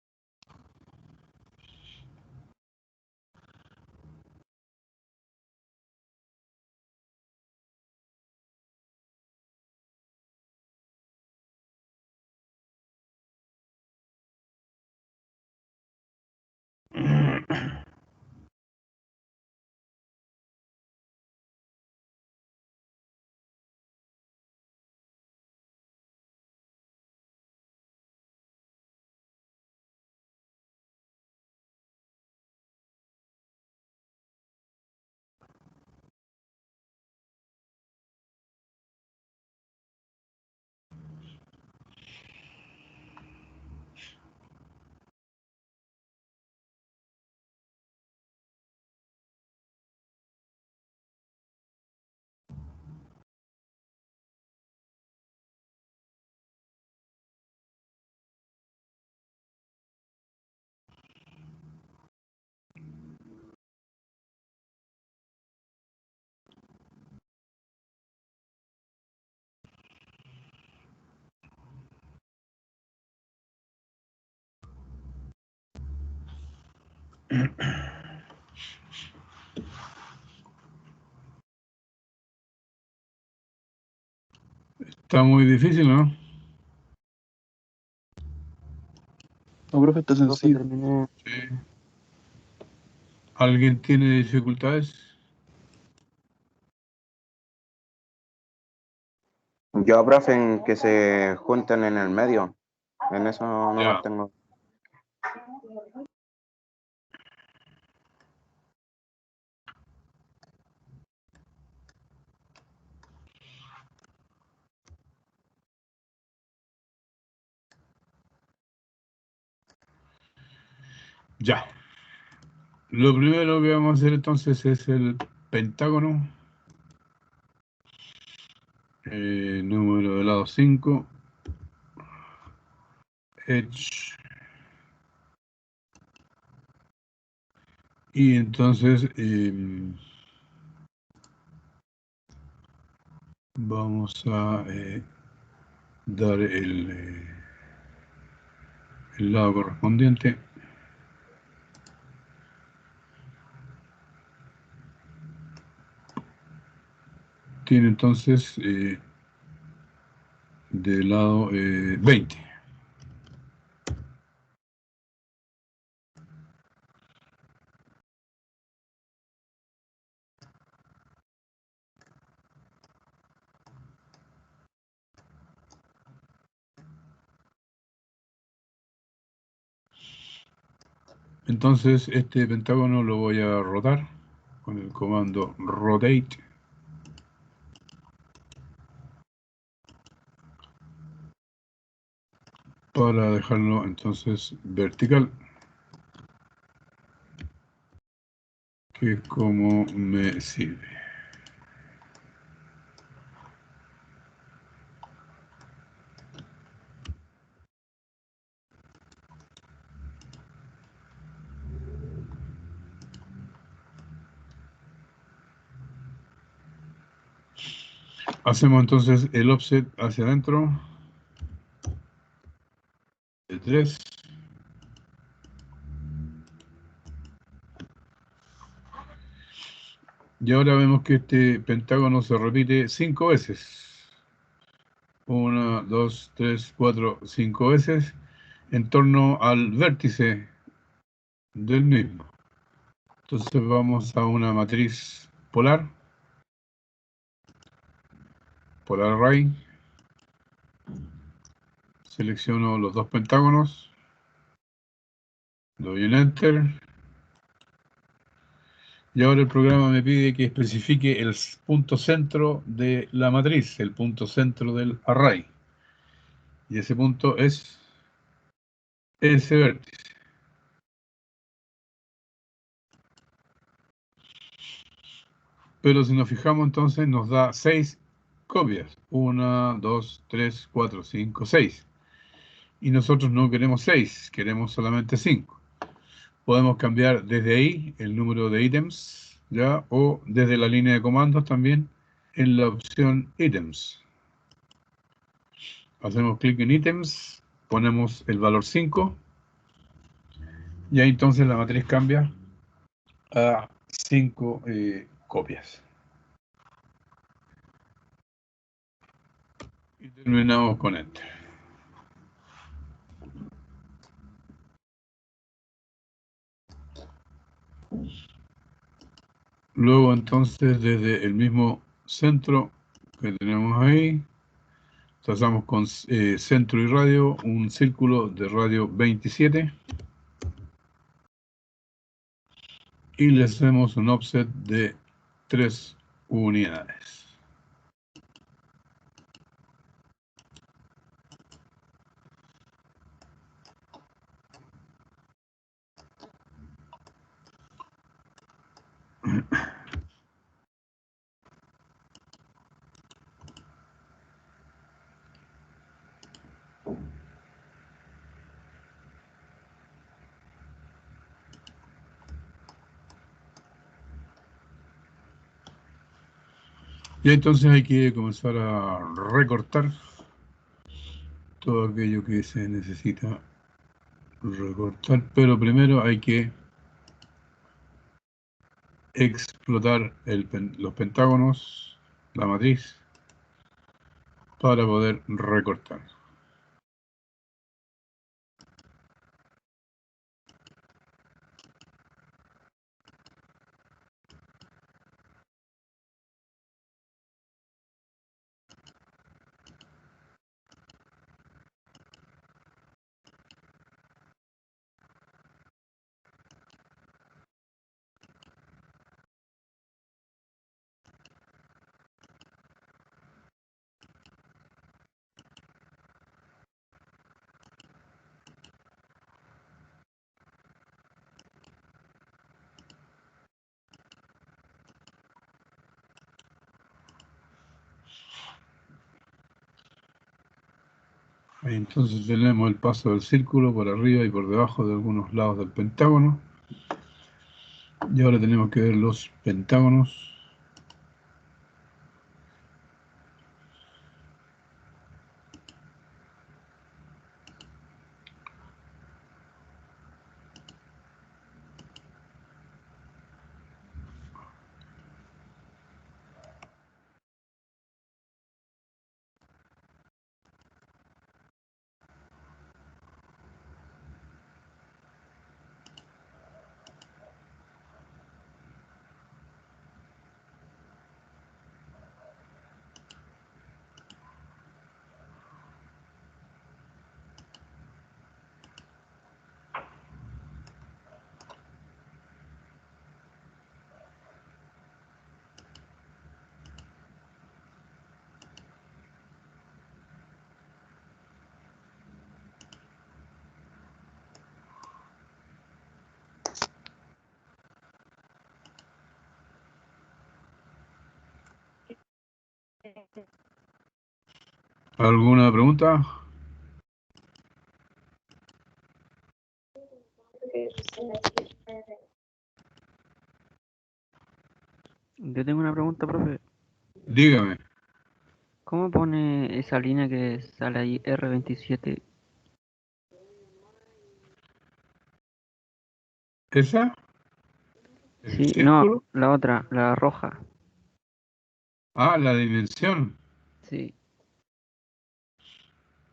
Está muy difícil, ¿no?
No, profe, está
Profe,
sencillo.
terminé.
Sí. ¿Alguien tiene dificultades?
Yo, profe, en que se junten en el medio. En eso no
Ya.
tengo.
Ya. Lo primero que vamos a hacer entonces es el pentágono. Número de lado 5. Edge. Y entonces vamos a dar el lado correspondiente. Tiene entonces del lado 20. Entonces este pentágono lo voy a rotar con el comando rotate. Para dejarlo entonces vertical, que es como me sirve. Hacemos entonces el offset hacia adentro de 3. Y ahora vemos que este pentágono se repite 5 veces. 1, 2, 3, 4, 5 veces en torno al vértice del mismo. Entonces vamos a una matriz polar, polar array. Selecciono los dos pentágonos, doy en Enter. Y ahora el programa me pide que especifique el punto centro de la matriz, el punto centro del array. Y ese punto es ese vértice. Pero si nos fijamos entonces nos da 6 copias. 1, 2, 3, 4, 5, 6. Y nosotros no queremos 6, queremos solamente 5. Podemos cambiar desde ahí el número de ítems, ¿ya? O desde la línea de comandos también en la opción ítems. Hacemos clic en ítems, ponemos el valor 5 y ahí entonces la matriz cambia a 5 copias. Y terminamos con Enter. Luego entonces desde el mismo centro que tenemos ahí, trazamos con centro y radio un círculo de radio 27 y le hacemos un offset de 3 unidades. Y entonces hay que comenzar a recortar todo aquello que se necesita recortar, pero primero hay que explotar los pentágonos, la matriz, para poder recortar. Ahí entonces tenemos el paso del círculo por arriba y por debajo de algunos lados del pentágono. Y ahora tenemos que ver los pentágonos. ¿Alguna pregunta?
Yo tengo una pregunta, profe.
Dígame.
¿Cómo pone esa línea que sale ahí R27?
¿Esa? ¿El
Sí, no,
círculo?
la otra, la roja.
Ah, la dimensión.
Sí.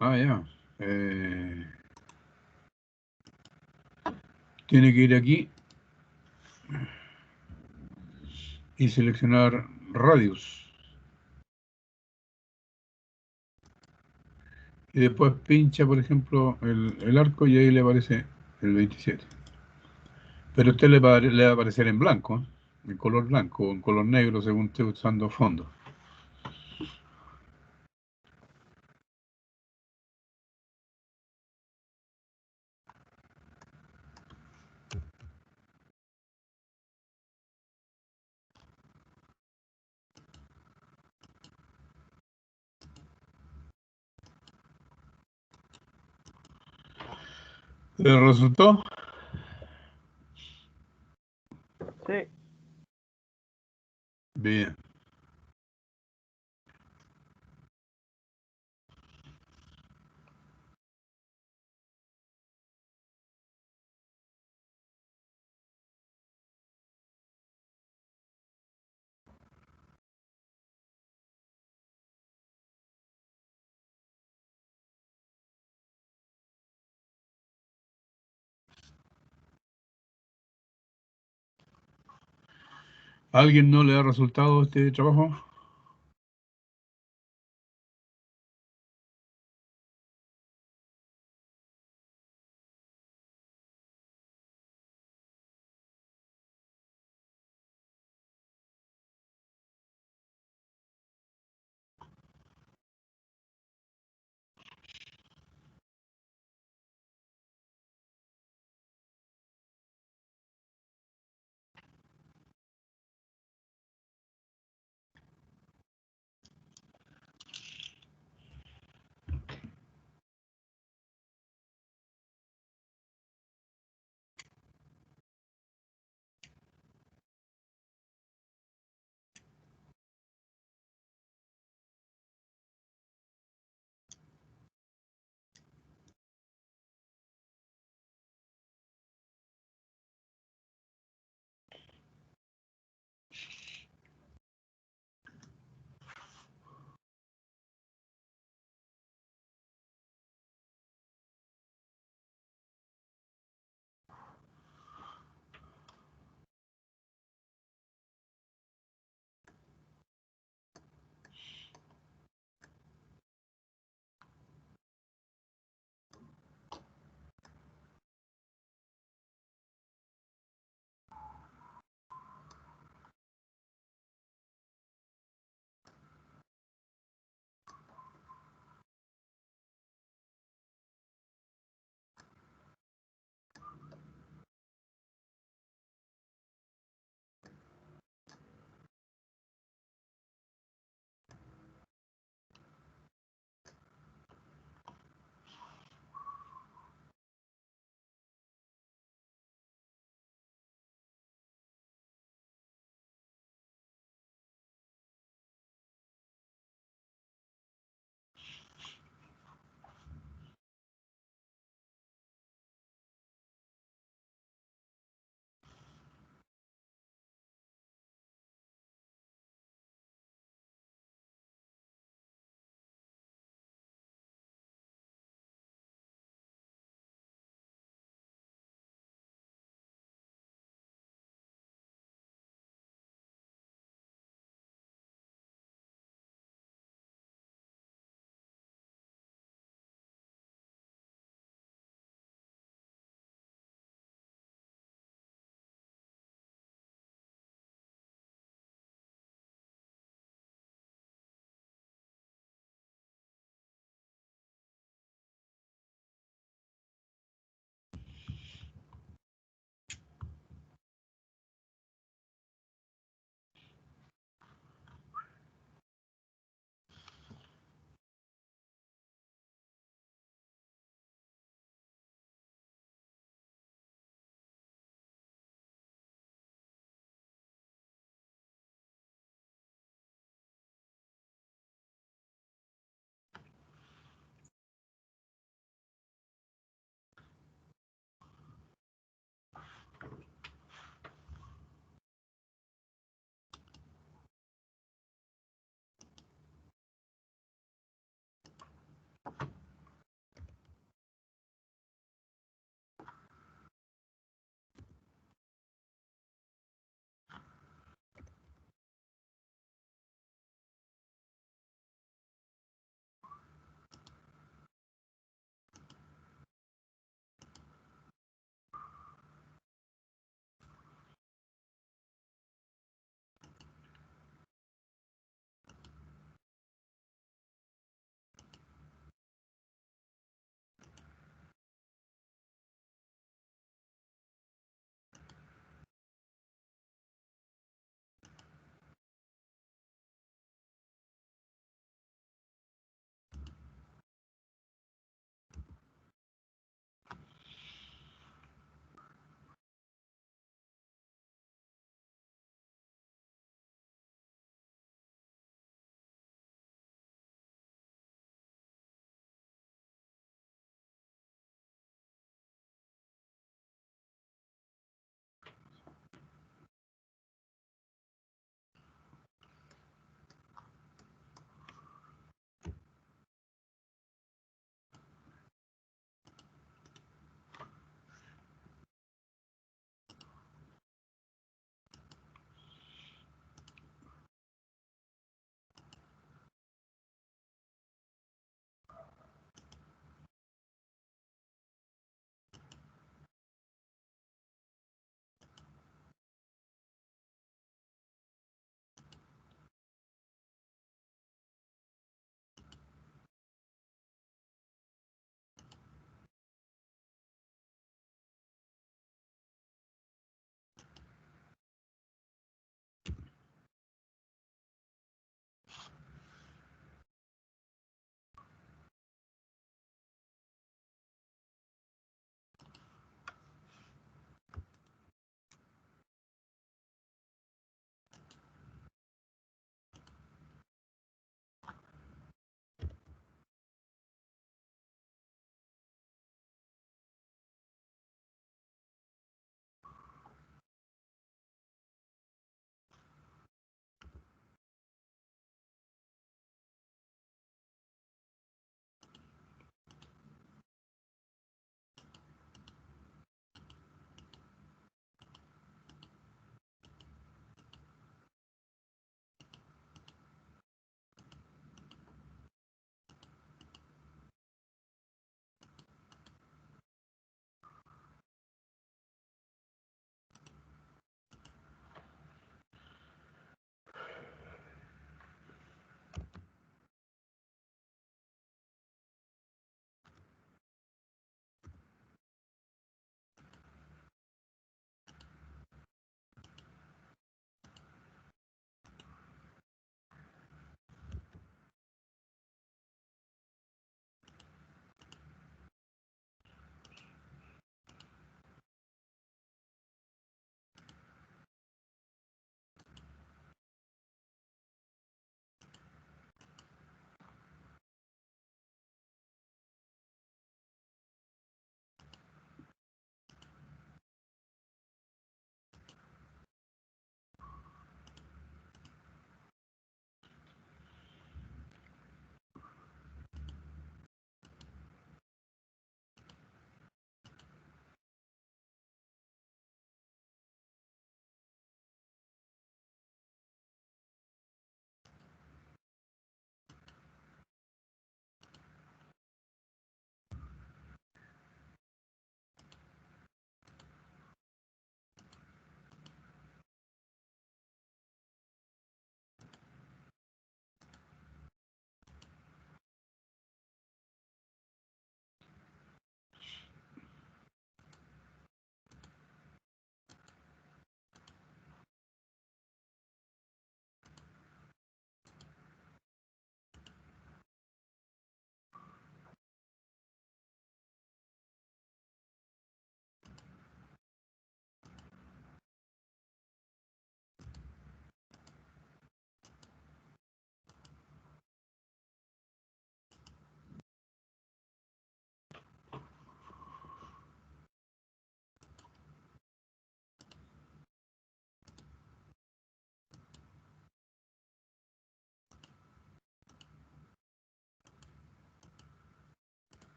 Ah, ya. Tiene que ir aquí y seleccionar radius. Y después pincha, por ejemplo, el arco y ahí le aparece el 27. Pero a usted le va a aparecer en blanco, ¿eh? En color blanco o en color negro según esté usando fondo. ¿Le resultó?
Sí.
Bien. ¿A alguien no le ha resultado este trabajo?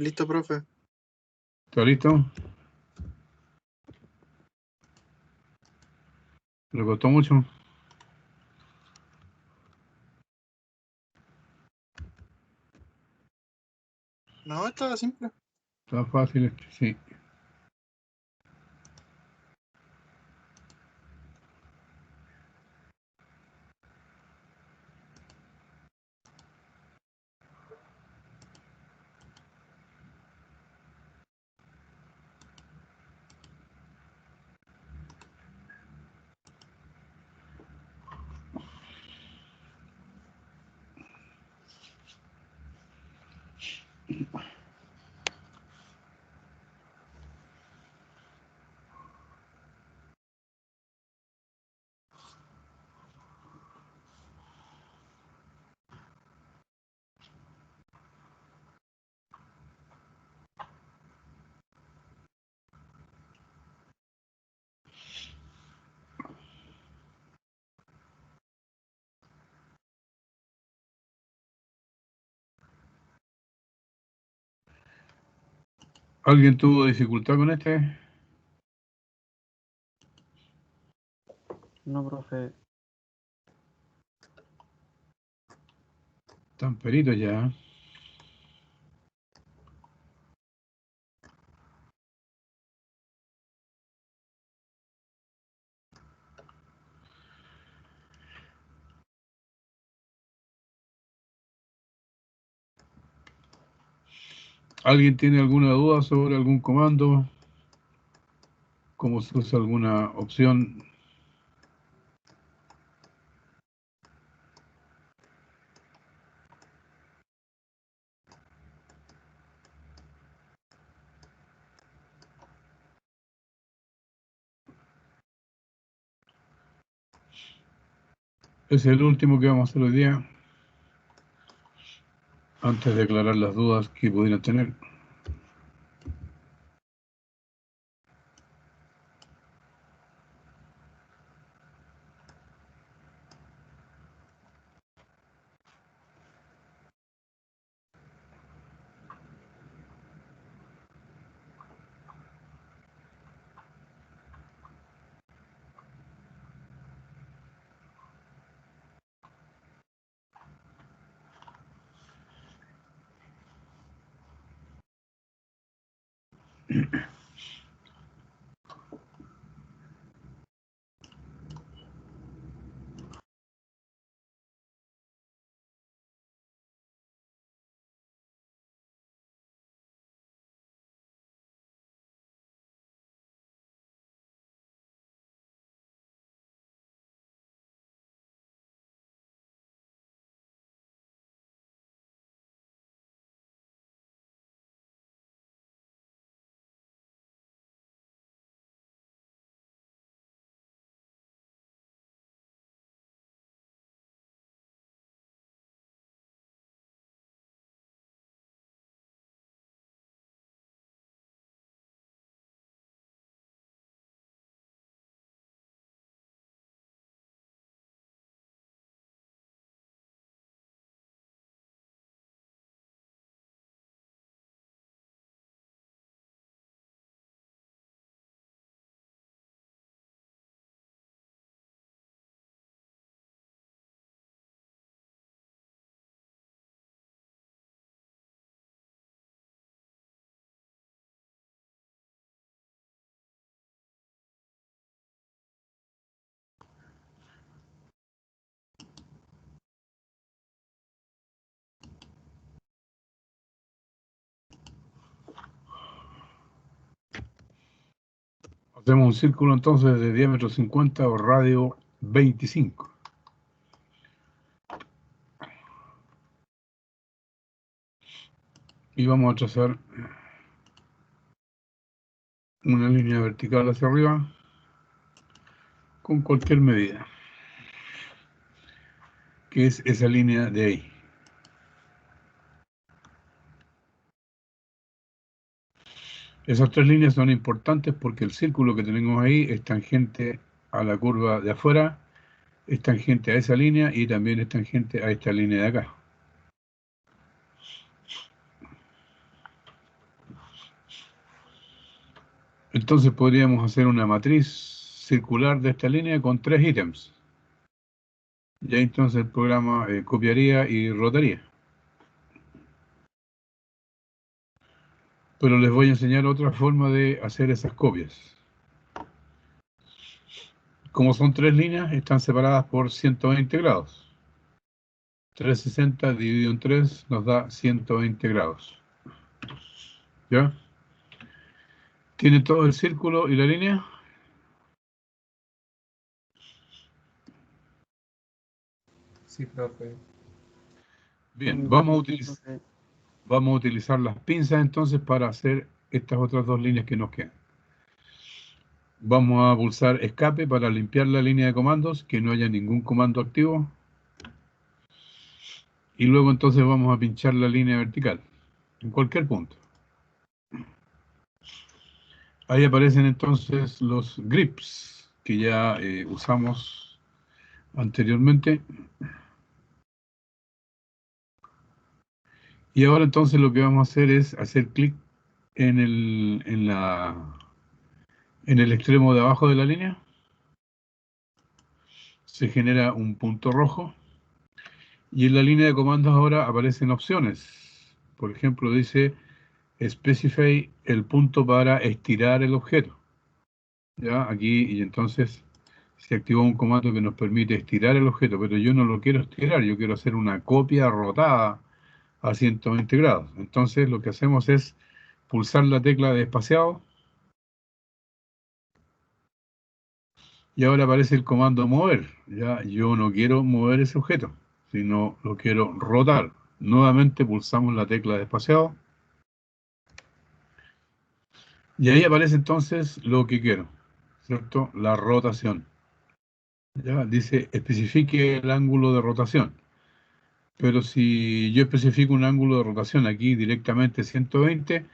Listo, profe.
¿Está listo? ¿Le costó mucho?
No, estaba simple.
Está fácil este, sí. ¿Alguien tuvo dificultad con este?
No, profe.
Están peritos ya. ¿Alguien tiene alguna duda sobre algún comando? ¿Cómo se usa alguna opción? Es el último que vamos a hacer hoy día, antes de aclarar las dudas que pudieran tener. Hacemos un círculo entonces de diámetro 50 o radio 25. Y vamos a trazar una línea vertical hacia arriba con cualquier medida, que es esa línea de ahí. Esas tres líneas son importantes porque el círculo que tenemos ahí es tangente a la curva de afuera, es tangente a esa línea y también es tangente a esta línea de acá. Entonces podríamos hacer una matriz circular de esta línea con 3 ítems. Y ahí entonces el programa copiaría y rotaría. Pero les voy a enseñar otra forma de hacer esas copias. Como son 3 líneas, están separadas por 120 grados. 360 dividido en 3 nos da 120 grados. ¿Ya? ¿Tiene todo el círculo y la línea?
Sí, profe.
Bien, vamos a utilizar las pinzas entonces para hacer estas otras 2 líneas que nos quedan. Vamos a pulsar escape para limpiar la línea de comandos, que no haya ningún comando activo. Y luego entonces vamos a pinchar la línea vertical, en cualquier punto. Ahí aparecen entonces los grips, que ya usamos anteriormente. Y ahora entonces lo que vamos a hacer es hacer clic en el extremo de abajo de la línea. Se genera un punto rojo. Y en la línea de comandos ahora aparecen opciones. Por ejemplo, dice specify el punto para estirar el objeto. ¿Ya? Aquí, y entonces se activó un comando que nos permite estirar el objeto, pero yo no lo quiero estirar, yo quiero hacer una copia rotada a 120 grados. Entonces lo que hacemos es pulsar la tecla de espaciado y ahora aparece el comando mover. Ya, yo no quiero mover ese objeto, sino lo quiero rotar. Nuevamente pulsamos la tecla de espaciado y ahí aparece entonces lo que quiero, ¿cierto? La rotación. Ya dice especifique el ángulo de rotación. Pero si yo especifico un ángulo de rotación aquí directamente 120,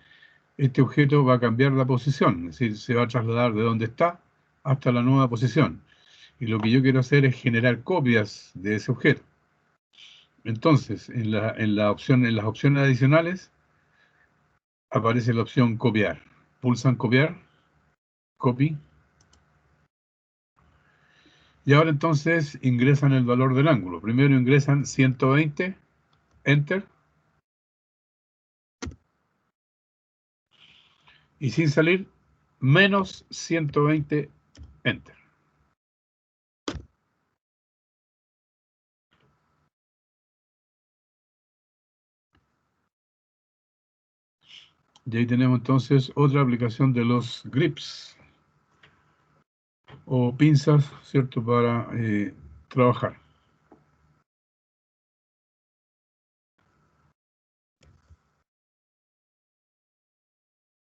este objeto va a cambiar la posición, es decir, se va a trasladar de donde está hasta la nueva posición. Y lo que yo quiero hacer es generar copias de ese objeto. Entonces, en las opciones adicionales, aparece la opción copiar. Pulsan copiar, copy. Y ahora entonces ingresan el valor del ángulo. Primero ingresan 120, enter. Y sin salir, menos 120, enter. Y ahí tenemos entonces otra aplicación de los grips o pinzas, ¿cierto? Para trabajar.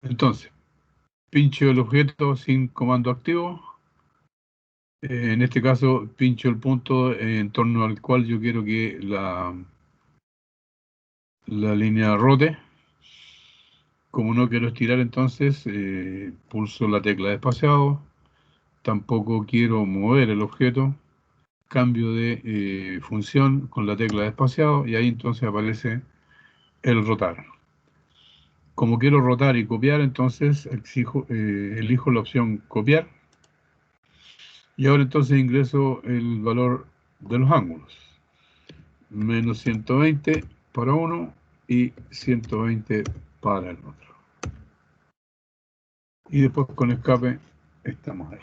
Entonces, pincho el objeto sin comando activo. En este caso, pincho el punto en torno al cual yo quiero que la línea rote. Como no quiero estirar, entonces pulso la tecla de espaciado. Tampoco quiero mover el objeto. Cambio de función con la tecla de espaciado y ahí entonces aparece el rotar. Como quiero rotar y copiar, entonces elijo la opción copiar y ahora entonces ingreso el valor de los ángulos. Menos 120 para uno y 120 para el otro. Y después con escape estamos ahí.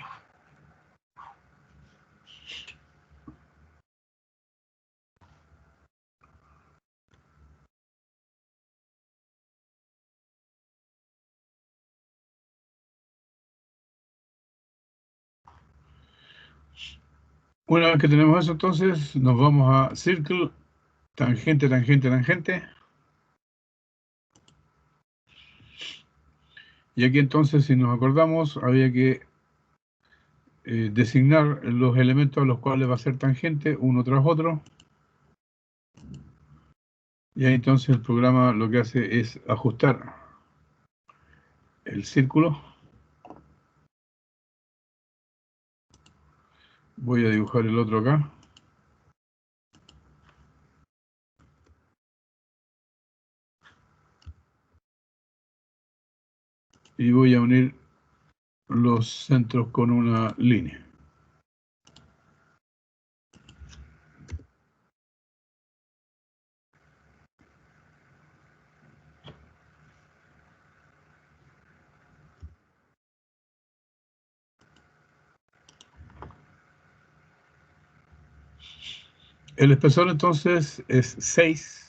Una vez que tenemos eso, entonces nos vamos a circle, tangente, tangente, tangente. Y aquí entonces, si nos acordamos, había que designar los elementos a los cuales va a ser tangente uno tras otro. Y ahí entonces el programa lo que hace es ajustar el círculo. Voy a dibujar el otro acá. Y voy a unir los centros con una línea. El espesor entonces es 6.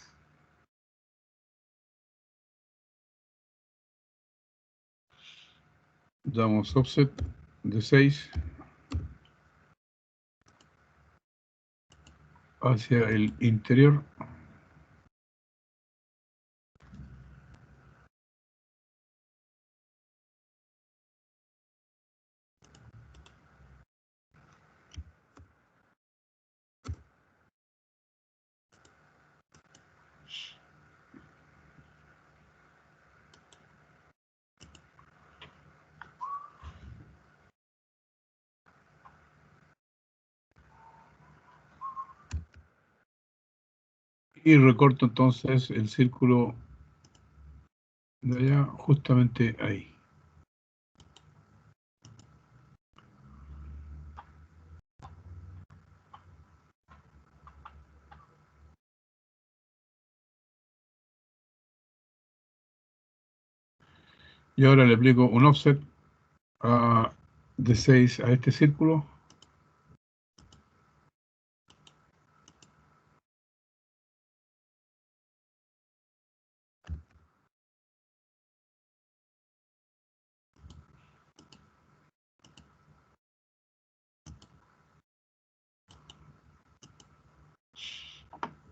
Damos offset de 6 hacia el interior. Y recorto entonces el círculo de allá, justamente ahí. Y ahora le aplico un offset de 6 a este círculo.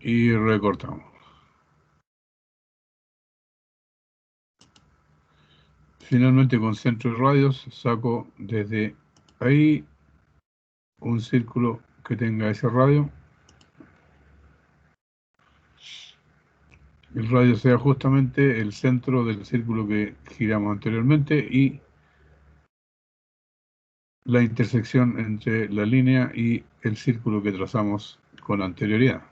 Y recortamos. Finalmente con centro y radios saco desde ahí un círculo que tenga ese radio. El radio sea justamente el centro del círculo que giramos anteriormente y la intersección entre la línea y el círculo que trazamos con anterioridad.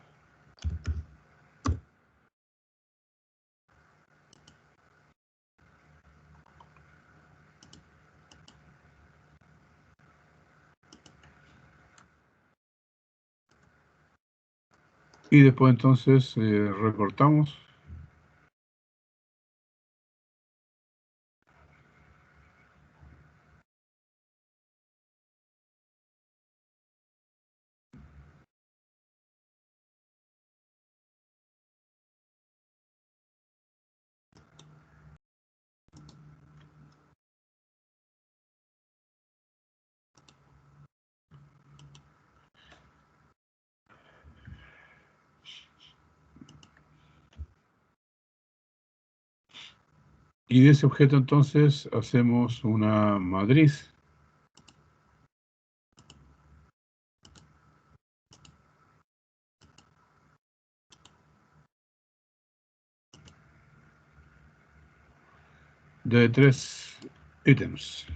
Y después entonces recortamos. Y de ese objeto entonces hacemos una matriz. De 3 ítems.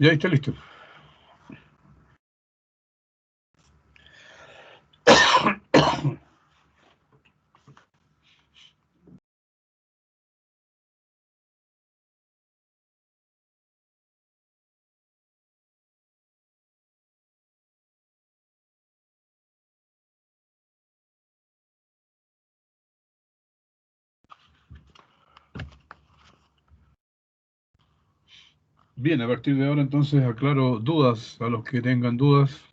Y ahí está listo. Bien, a partir de ahora entonces aclaro dudas a los que tengan dudas.